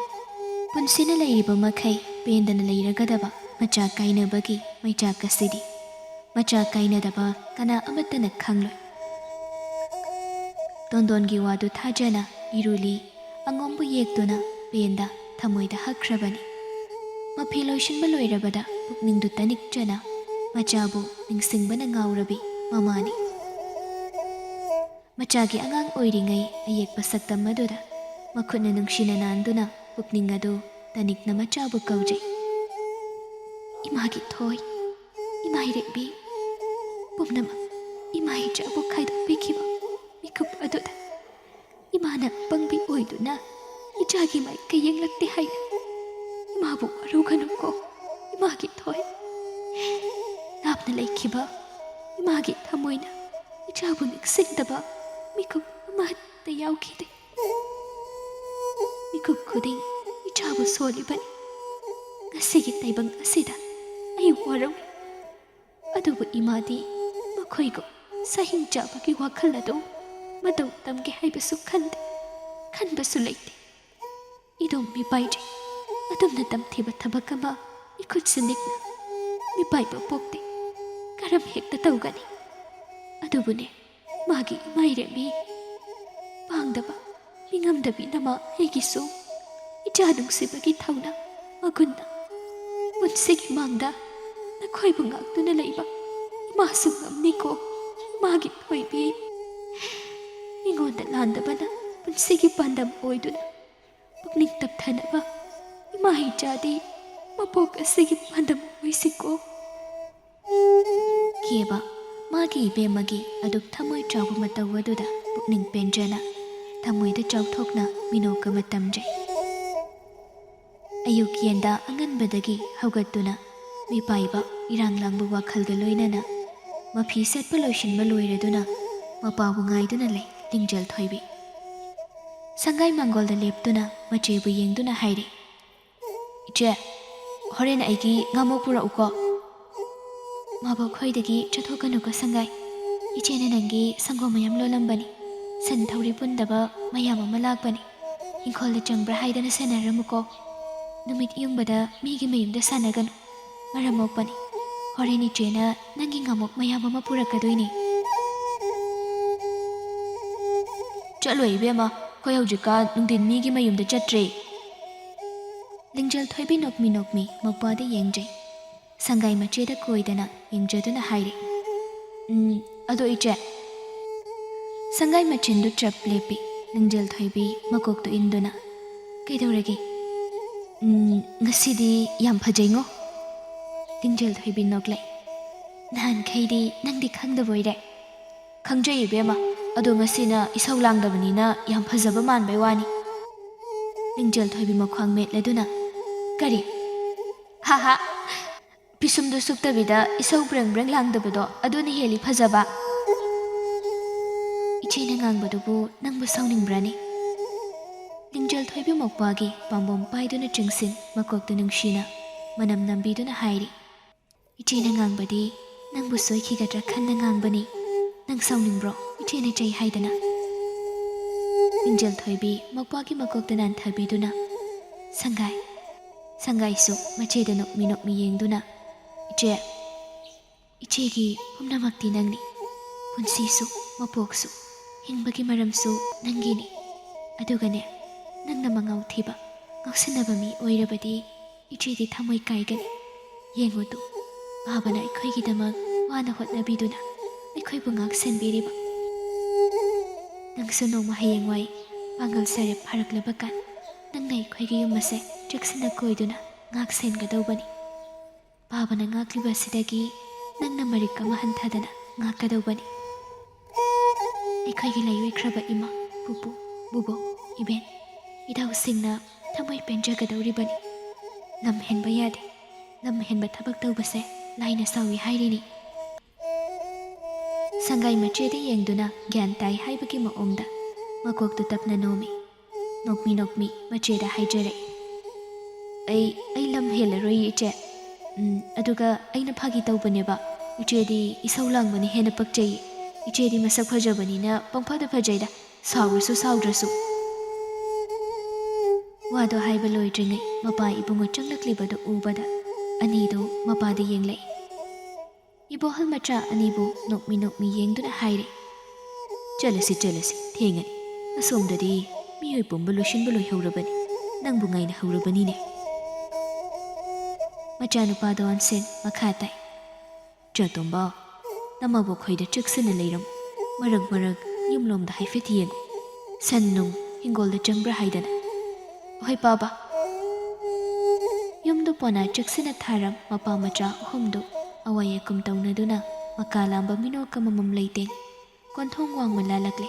ꯄꯨꯟꯁꯤꯅ ꯂꯩꯔꯤꯕ ꯃꯈꯩ ꯄꯦꯟꯗꯅ ꯂꯩꯔꯒꯗꯕ ꯃꯆꯥ ꯀꯥꯏꯅꯕꯒꯤ ꯃꯩꯆꯥꯛ ꯑꯁꯤꯗꯤ ꯃꯆꯥ ꯀꯥꯏꯅꯗꯕ ꯀꯅꯥ ꯑꯃꯠꯇꯅ ꯈꯪꯂꯣꯏ. ꯇꯣꯟꯗꯣꯟꯒꯤ ꯋꯥꯗꯨ ꯊꯥꯖꯅ ꯏꯔꯨꯂꯤ ꯑꯉꯣꯝꯕꯨ ꯌꯦꯛꯇꯨꯅ ꯄꯦꯟꯗ ꯊꯃꯣꯏꯗ ꯍꯛꯈ꯭ꯔꯕꯅꯤ. ꯃꯐꯤ ꯂꯣꯏꯁꯤꯟꯕ ꯂꯣꯏꯔꯕꯗ ꯄꯨꯛꯅꯤꯡꯗꯨ ꯇꯅꯤꯛꯆꯅ ꯃꯆꯥꯕꯨ ꯅꯤꯡꯁꯤꯡꯕꯅ ꯉꯥꯎꯔꯕꯤ ꯃꯃꯥꯅꯤ. ꯃꯆꯥꯒꯤ ꯑꯉꯥꯡ ꯑꯣꯏꯔꯤꯉꯩ ꯑꯌꯦꯛꯄ ꯁꯛꯇꯝ ꯑꯗꯨꯗ ꯃꯈꯨꯠꯅ ꯅꯨꯡꯁꯤꯅ ꯅꯥꯟꯗꯨꯅ ꯄꯨꯛꯅꯤꯡ ꯑꯗꯨ ꯇꯅꯤꯛꯅ ꯃꯆꯥꯕꯨ ꯀꯧꯖꯩ. ꯏꯃꯥꯒꯤ ꯊꯣꯏ, ꯏꯃꯥꯏꯔꯦꯟꯕꯤ, ꯄꯨꯝꯅꯃꯛ ꯏꯃꯥ ꯏꯆꯥꯕꯨ ꯈꯥꯏꯗꯣꯛꯄꯤꯈꯤꯕ ꯃꯤꯀꯨꯞ ꯑꯗꯨꯗ ꯏꯃꯥꯅ ꯄꯪꯕꯤ ꯑꯣꯏꯗꯨꯅ ꯏꯆꯥꯒꯤ ꯃꯥꯏꯀꯩ ꯌꯦꯡꯂꯛꯇꯦ ꯍꯥꯏꯅ ꯏꯃꯥꯕꯨ ꯋꯥꯔꯧꯒꯅꯨꯀꯣ. ꯇꯝꯈꯤꯕ ꯏꯃꯥꯒꯤ ꯊꯃꯣꯏꯅ ꯏꯆꯥꯕꯨ ꯅꯤꯡꯁꯤꯡꯗꯕ ꯃꯤꯀꯨꯞ ꯑꯃꯠꯇ ꯌꯥꯎꯈꯤꯗꯦ꯫ ꯃꯤꯀꯨꯞ ꯈꯨꯗꯤꯡ ꯏꯆꯥꯕꯨ ꯁꯣꯜꯂꯤꯕꯅꯤ꯫ ꯉꯁꯤꯒꯤ ꯇꯥꯏꯕꯪ ꯑꯁꯤꯗ ꯑꯩ ꯋꯥꯔꯧꯏ꯫ ꯑꯗꯨꯕꯨ ꯏꯃꯥꯗꯤ ꯃꯈꯣꯏꯒꯨꯝ ꯁꯍꯤꯡ ꯆꯥꯕꯒꯤ ꯋꯥꯈꯜ ꯑꯗꯨ ꯃꯇꯧ ꯇꯝꯒꯦ ꯍꯥꯏꯕꯁꯨ ꯈꯟꯗꯦ, ꯈꯟꯕꯁꯨ ꯂꯩꯇꯦ꯫ ꯏꯗꯣꯝ ꯃꯤꯄꯥꯏꯖꯩ ꯑꯗꯨꯝꯅ ꯇꯝꯊꯤꯕ ꯊꯕꯛ ꯑꯃ ꯏꯈꯨꯠꯁꯨ ꯅꯤꯛꯅ ꯃꯤꯄꯥꯏꯕ ꯄꯣꯛꯇꯦ, ꯀꯔꯝ ꯍꯦꯛꯇ ꯇꯧꯒꯅꯤ? ꯑꯗꯨꯕꯨꯅꯦ ꯃꯥꯒꯤ ꯏꯃꯥꯏꯔꯦꯝꯕꯤ ꯄꯥꯡꯗꯕ ꯅꯤꯡꯉꯝꯗꯕꯤ ꯅꯃꯥ ꯑꯩꯒꯤꯁꯨ ꯏꯆꯥ ꯅꯨꯡꯁꯤꯕꯒꯤ ꯊꯧꯅꯥ ꯃꯒꯨꯟꯅ ꯄꯨꯟꯁꯤꯒꯤ ꯃꯥꯡꯗ ꯅꯈꯣꯏꯕꯨ ꯉꯥꯛꯇꯨꯅ ꯂꯩꯕ ꯏꯃꯥꯁꯨ ꯉꯝꯅꯤꯀꯣ ꯏꯃꯥꯒꯤ ꯊꯣꯏꯕꯤ꯫ ꯃꯤꯉꯣꯟꯗ ꯂꯥꯟꯗꯕꯅ ꯄꯨꯟꯁꯤꯒꯤ ꯄꯥꯟꯗꯝ ꯑꯣꯏꯗꯨꯅ ꯄꯨꯛꯅꯤꯡ ꯇꯞꯊꯅꯕ ꯏꯃꯥ ꯏꯆꯥꯗꯤ ꯃꯄꯣꯛ ꯑꯁꯤꯒꯤ ꯄꯥꯟꯗꯝ ꯑꯣꯏꯁꯤꯀꯣ꯫ ꯀꯦꯕ ꯃꯥꯒꯤ ꯏꯕꯦꯝꯃꯒꯤ ꯑꯗꯨꯛ ꯊꯃꯣꯏ ꯆꯥꯎꯕ ꯃꯇꯧ ꯑꯗꯨꯗ ꯄꯨꯛꯅꯤꯡ ꯄꯦꯟꯖꯅ ꯊꯃꯣꯏꯗ ꯆꯥꯎꯊꯣꯛꯅ ꯃꯤꯅꯣꯛ ꯑꯃ ꯇꯝꯖꯩ꯫ ꯑꯌꯨꯛ ꯌꯦꯟꯗ ꯑꯉꯟꯕꯗꯒꯤ ꯍꯧꯒꯠꯇꯨꯅ ꯃꯤꯄꯥꯏꯕ ꯏꯔꯥꯡ ꯂꯥꯡꯕ ꯋꯥꯈꯜꯒ ꯂꯣꯏꯅꯅ ꯃꯐꯤ ꯁꯦꯠꯄ ꯂꯣꯏꯁꯤꯟꯕ ꯂꯣꯏꯔꯗꯨꯅ ꯃꯄꯥꯕꯨ ꯉꯥꯏꯗꯨꯅ ꯂꯩ ꯂꯤꯡꯖꯦꯜ ꯊꯣꯏꯕꯤ꯫ ꯁꯪꯒꯥꯏ ꯃꯥꯡꯒꯣꯜꯗ ꯂꯦꯞꯇꯨꯅ ꯃꯆꯦꯕꯨ ꯌꯦꯡꯗꯨꯅ ꯍꯥꯏꯔꯤ, ꯏꯆꯦ, ꯍꯣꯔꯦꯟ ꯑꯩꯒꯤ ꯉꯥꯃꯨ ꯄꯨꯔꯛꯎꯀꯣ꯫ ꯃꯥꯕꯣꯛ ꯈꯣꯏꯗꯒꯤ ꯆꯠꯊꯣꯛꯀꯅꯨꯀꯣ ꯁꯪꯒꯥꯏ, ꯏꯆꯦꯅ ꯅꯪꯒꯤ ꯁꯪꯒꯣꯝ ꯃꯌꯥꯝ ꯂꯣꯜꯂꯝꯕꯅꯤ꯫ ꯁꯟ ꯊꯧꯔꯤ ꯄꯨꯟꯗꯕ ꯃꯌꯥꯝ ꯑꯃ ꯂꯥꯛꯄꯅꯤ, ꯏꯪꯈꯣꯜꯗ ꯆꯪꯕ꯭ꯔꯥ ꯍꯥꯏꯗꯅ ꯁꯦꯟꯅꯔꯝꯃꯨꯀꯣ꯫ ꯅꯨꯃꯤꯠ ꯌꯨꯡꯕꯗ ꯃꯤꯒꯤ ꯃꯌꯨꯝꯗ ꯁꯥꯟꯅꯒꯅꯨ, ꯃꯔꯝ ꯃꯣꯛꯄꯅꯤ꯫ ꯍꯣꯔꯦꯟ ꯏꯆꯦꯅ ꯅꯪꯒꯤ ꯉꯥꯃꯨꯛ ꯃꯌꯥꯝ ꯑꯃ ꯄꯨꯔꯛꯀꯗꯣꯏꯅꯤ꯫ ꯆꯠꯂꯣꯏ ꯏꯕꯦꯝꯃ, ꯑꯩꯈꯣꯏ ꯍꯧꯖꯤꯛꯀꯥꯟ ꯅꯨꯡꯊꯤꯟ ꯃꯤꯒꯤ ꯃꯌꯨꯝꯗ ꯆꯠꯇ꯭ꯔꯦ꯫ ꯂꯤꯡꯖꯦꯜ ꯊꯣꯏꯕꯤ ꯅꯣꯛꯃꯤ ꯅꯣꯛꯃꯤ ꯃꯧꯄ꯭ꯋꯥꯗ ꯌꯦꯡꯖꯩ꯫ ꯁꯪꯒꯥꯏ ꯃꯆꯦꯗ ꯀꯣꯏꯗꯅ ꯌꯦꯡꯖꯗꯨꯅ ꯍꯥꯏꯔꯤ, ꯑꯗꯣ ꯏꯆꯦ꯫ ꯁꯪꯒꯥꯏ ꯃꯆꯤꯟꯗꯨ ꯆꯞ ꯂꯦꯞꯄꯤ꯫ ꯂꯤꯡꯖꯦꯜ ꯊꯣꯏꯕꯤ ꯃꯀꯣꯛꯇꯨ ꯏꯟꯗꯨꯅ, ꯀꯩꯗꯧꯔꯒꯦ? ꯉꯁꯤꯗꯤ ꯌꯥꯝ ꯐꯖꯩꯉꯣ꯫ ꯂꯤꯡꯖꯦꯜ ꯊꯣꯏꯕꯤ ꯅꯣꯛꯂꯩ, ꯅꯍꯥꯟꯈꯩꯗꯤ ꯅꯪꯗꯤ ꯈꯪꯗꯕꯣꯏꯔꯦ꯫ ꯈꯪꯖꯩ ꯏꯕꯦꯝꯃ, ꯑꯗꯣ ꯉꯁꯤꯅ ꯏꯁꯧ ꯂꯥꯡꯗꯕꯅꯤꯅ ꯌꯥꯝ ꯐꯖꯕ ꯃꯥꯟꯕꯩ ꯋꯥꯅꯤ꯫ ꯂꯤꯡꯖꯦꯜ ꯊꯣꯏꯕꯤ ꯃꯈ꯭ꯋꯥꯡ ꯃꯦꯠꯂꯗꯨꯅ, ꯀꯔꯤ? ꯍꯥꯍꯥ, ꯄꯤꯁꯨꯝꯗꯨ ꯁꯨꯛꯇꯕꯤꯗ ꯏꯁꯧ ꯕ꯭ꯔꯪ ꯕ꯭ꯔꯪ ꯂꯥꯡꯗꯕꯗꯣ ꯑꯗꯨꯅ ꯍꯦꯜꯂꯤ ꯐꯖꯕ꯫ ꯏꯆꯦꯅ ꯉꯥꯡꯕꯗꯨꯕꯨ ꯅꯪꯕꯨ ꯁꯥꯎꯅꯤꯡꯕ꯭ꯔꯥꯅꯤ? ꯂꯤꯡꯖꯦꯜ ꯊꯣꯏꯕꯤ ꯃꯧꯄ꯭ꯋꯥꯒꯤ ꯄꯥꯝꯕꯣꯝ ꯄꯥꯏꯗꯨꯅ ꯆꯤꯡꯁꯤꯟ ꯃꯀꯣꯛꯇ ꯅꯨꯡꯁꯤꯅ ꯃꯅꯝ ꯅꯝꯕꯤꯗꯨꯅ ꯍꯥꯏꯔꯤ, ꯏꯆꯦꯅ ꯉꯥꯡꯕꯗꯤ ꯅꯪꯕꯨ ꯁꯣꯏꯈꯤꯒꯗ꯭ꯔꯥ ꯈꯟꯅ ꯉꯥꯡꯕꯅꯤ꯫ ꯅꯪ ꯁꯥꯎꯅꯤꯡꯕ꯭ꯔꯣ ꯏꯆꯦꯅ ꯆꯩ ꯍꯥꯏꯗꯅ? ꯂꯤꯡꯖꯦꯜ ꯊꯣꯏꯕꯤ ꯃꯧꯄ꯭ꯋꯥꯒꯤ ꯃꯀꯣꯛꯇ ꯅꯥꯟꯊꯕꯤꯗꯨꯅ, ꯁꯪꯒꯥꯏꯁꯨ ꯃꯆꯦꯗ ꯅꯣꯛꯃꯤ ꯅꯣꯛꯃꯤ ꯌꯦꯡꯗꯨꯅ, ꯏꯆꯦ, ꯏꯆꯦꯒꯤ ꯄꯨꯝꯅꯃꯛꯇꯤ ꯅꯪꯅꯤ꯫ ꯄꯨꯟꯁꯤꯁꯨ ꯃꯄꯣꯛꯁꯨ ꯍꯤꯡꯕꯒꯤ ꯃꯔꯝꯁꯨ ꯅꯪꯒꯤꯅꯤ꯫ ꯑꯗꯨꯒꯅꯦ, ꯅꯪꯅ ꯃꯉꯥꯎ ꯊꯤꯕ ꯉꯥꯎꯁꯤꯟꯅꯕ ꯃꯤ ꯑꯣꯏꯔꯕꯗꯤ ꯏꯆꯦꯗꯤ ꯊꯃꯣꯏ ꯀꯥꯏꯒꯅꯤ꯫ ꯌꯦꯡꯉꯨꯇꯨ, ꯕꯥꯕꯅ ꯑꯩꯈꯣꯏꯒꯤꯗꯃꯛ ꯋꯥꯅ ꯍꯣꯠꯅꯕꯤꯗꯨꯅ ꯑꯩꯈꯣꯏꯕꯨ ꯉꯥꯛ ꯁꯦꯟꯕꯤꯔꯤꯕ꯫ ꯅꯪꯁꯨ ꯅꯣꯡꯃ ꯍꯌꯦꯡꯋꯥꯏ ꯄꯥꯡꯒꯜ ꯁꯔꯦꯞ ꯐꯥꯔꯛꯂꯕ ꯀꯥꯟ ꯅꯪꯅ ꯑꯩꯈꯣꯏꯒꯤ ꯌꯨꯝ ꯑꯁꯦ ꯆꯦꯛꯁꯤꯟꯅ ꯀꯣꯏꯗꯨꯅ ꯉꯥꯛ ꯁꯦꯟꯒꯗꯧꯕꯅꯤ꯫ ꯕꯥꯕꯅ ꯉꯥꯛꯂꯤꯕ ꯑꯁꯤꯗꯒꯤ ꯅꯪꯅ ꯃꯔꯤꯛ ꯑꯃ ꯍꯟꯊꯗꯅ ꯉꯥꯛꯀꯗꯧꯕꯅꯤ꯫ ꯑꯩꯈꯣꯏꯒꯤ ꯂꯩꯔꯣꯏꯈ꯭ꯔꯕ ꯏꯃꯥ, ꯄꯨꯄꯨ, ꯕꯨꯕꯣꯛ, ꯏꯕꯦꯟ, ꯏꯙꯧꯁꯤꯡꯅ ꯊꯃꯣꯏ ꯄꯦꯟꯖꯒꯗꯧꯔꯤꯕꯅꯤ꯫ ꯂꯝ ꯍꯦꯟꯕ ꯌꯥꯗꯦ, ꯂꯝ ꯍꯦꯟꯕ ꯊꯕꯛ ꯇꯧꯕꯁꯦ ꯂꯥꯏꯅ ꯁꯥꯎꯏ ꯍꯥꯏꯔꯤꯅꯤ꯫ ꯁꯪꯒꯥꯏ ꯃꯆꯦꯗ ꯌꯦꯡꯗꯨꯅ ꯒ꯭ꯌꯥꯟ ꯇꯥꯏ ꯍꯥꯏꯕꯒꯤ ꯃꯑꯣꯡꯗ ꯃꯀꯣꯛꯇꯨ ꯇꯞꯅ ꯅꯣꯝꯃꯤ꯫ ꯅꯣꯛꯃꯤ ꯅꯣꯛꯃꯤ ꯃꯆꯦꯗ ꯍꯥꯏꯖꯔꯛꯏ, ꯑꯩ ꯂꯝ ꯍꯦꯜꯂꯔꯣꯏ ꯏꯆꯦ꯫ ꯑꯗꯨꯒ ꯑꯩꯅ ꯐꯥꯒꯤ ꯇꯧꯕꯅꯦꯕ, ꯏꯆꯦꯗꯤ ꯏꯁꯧ ꯂꯥꯡꯕꯅ ꯍꯦꯟꯅ ꯄꯛꯆꯩ꯫ ꯏꯆꯦꯗꯤ ꯃꯁꯛ ꯐꯖꯕꯅꯤꯅ ꯄꯪꯐꯗ ꯐꯖꯩꯗ, ꯁꯥꯎꯔꯁꯨ ꯁꯥꯎꯗ꯭ꯔꯁꯨ꯫ ꯋꯥꯗꯣ ꯍꯥꯏꯕ ꯂꯣꯏꯗ꯭ꯔꯤꯉꯩ ꯃꯄꯥ ꯏꯕꯨꯡꯉꯣ ꯆꯪꯂꯛꯂꯤꯕꯗꯨ ꯎꯕꯗ ꯑꯅꯤꯗꯨ ꯃꯄꯥꯗ ꯌꯦꯡꯂꯛꯏ꯫ ꯏꯕꯣꯍꯜ ꯃꯆꯥ ꯑꯅꯤꯕꯨ ꯅꯣꯛꯃꯤ ꯅꯣꯛꯃꯤ ꯌꯦꯡꯗꯨꯅ ꯍꯥꯏꯔꯤ, ꯆꯠꯂꯁꯤ ꯊꯦꯡꯉꯅꯤ꯫ ꯑꯁꯣꯝꯗꯗꯤ ꯃꯤꯑꯣꯏ ꯄꯨꯝꯕ ꯂꯣꯏꯁꯤꯟꯕ ꯂꯣꯏꯍꯧꯔꯕꯅꯤ, ꯅꯪꯕꯨ ꯉꯥꯏꯅꯍꯧꯔꯕꯅꯤꯅꯦ꯫ ꯃꯆꯥꯅꯨꯄꯥꯗ ꯑꯣꯟꯁꯦꯟ ꯃꯈꯥ ꯇꯥꯏ, ꯆꯥꯇꯣꯝꯕ, ꯅꯃꯥꯕꯣꯛ ꯈꯣꯏꯗ ꯆꯦꯛꯁꯤꯟꯅ ꯂꯩꯔꯝꯃꯨ꯫ ꯃꯔꯛ ꯌꯨꯝꯂꯣꯝꯗ ꯍꯥꯏꯐꯦꯠ ꯌꯦꯡꯉꯨ, ꯁꯟ ꯅꯨꯡ ꯍꯤꯡꯒꯣꯜꯗ ꯆꯪꯕ꯭ꯔꯥ ꯍꯥꯏꯗꯅ꯫ ꯍꯣꯏ ꯄꯥꯕ꯫ ꯌꯨꯝꯗꯨ ꯄꯣꯅꯥ ꯆꯦꯛꯁꯤꯟꯅ ꯊꯥꯔꯝ ꯃꯄꯥ ꯃꯆꯥ ꯑꯍꯨꯝꯗꯨ ꯑꯋꯥꯏ ꯑꯀꯨꯝ ꯇꯧꯅꯗꯨꯅ ꯃꯀꯥ ꯂꯥꯝꯕ ꯃꯤꯅꯣꯛ ꯑꯃꯃꯝ ꯂꯩꯇꯦꯡ ꯀꯣꯟꯊꯣꯡ ꯋꯥꯡꯃ ꯂꯥꯜꯂꯛꯂꯦ꯫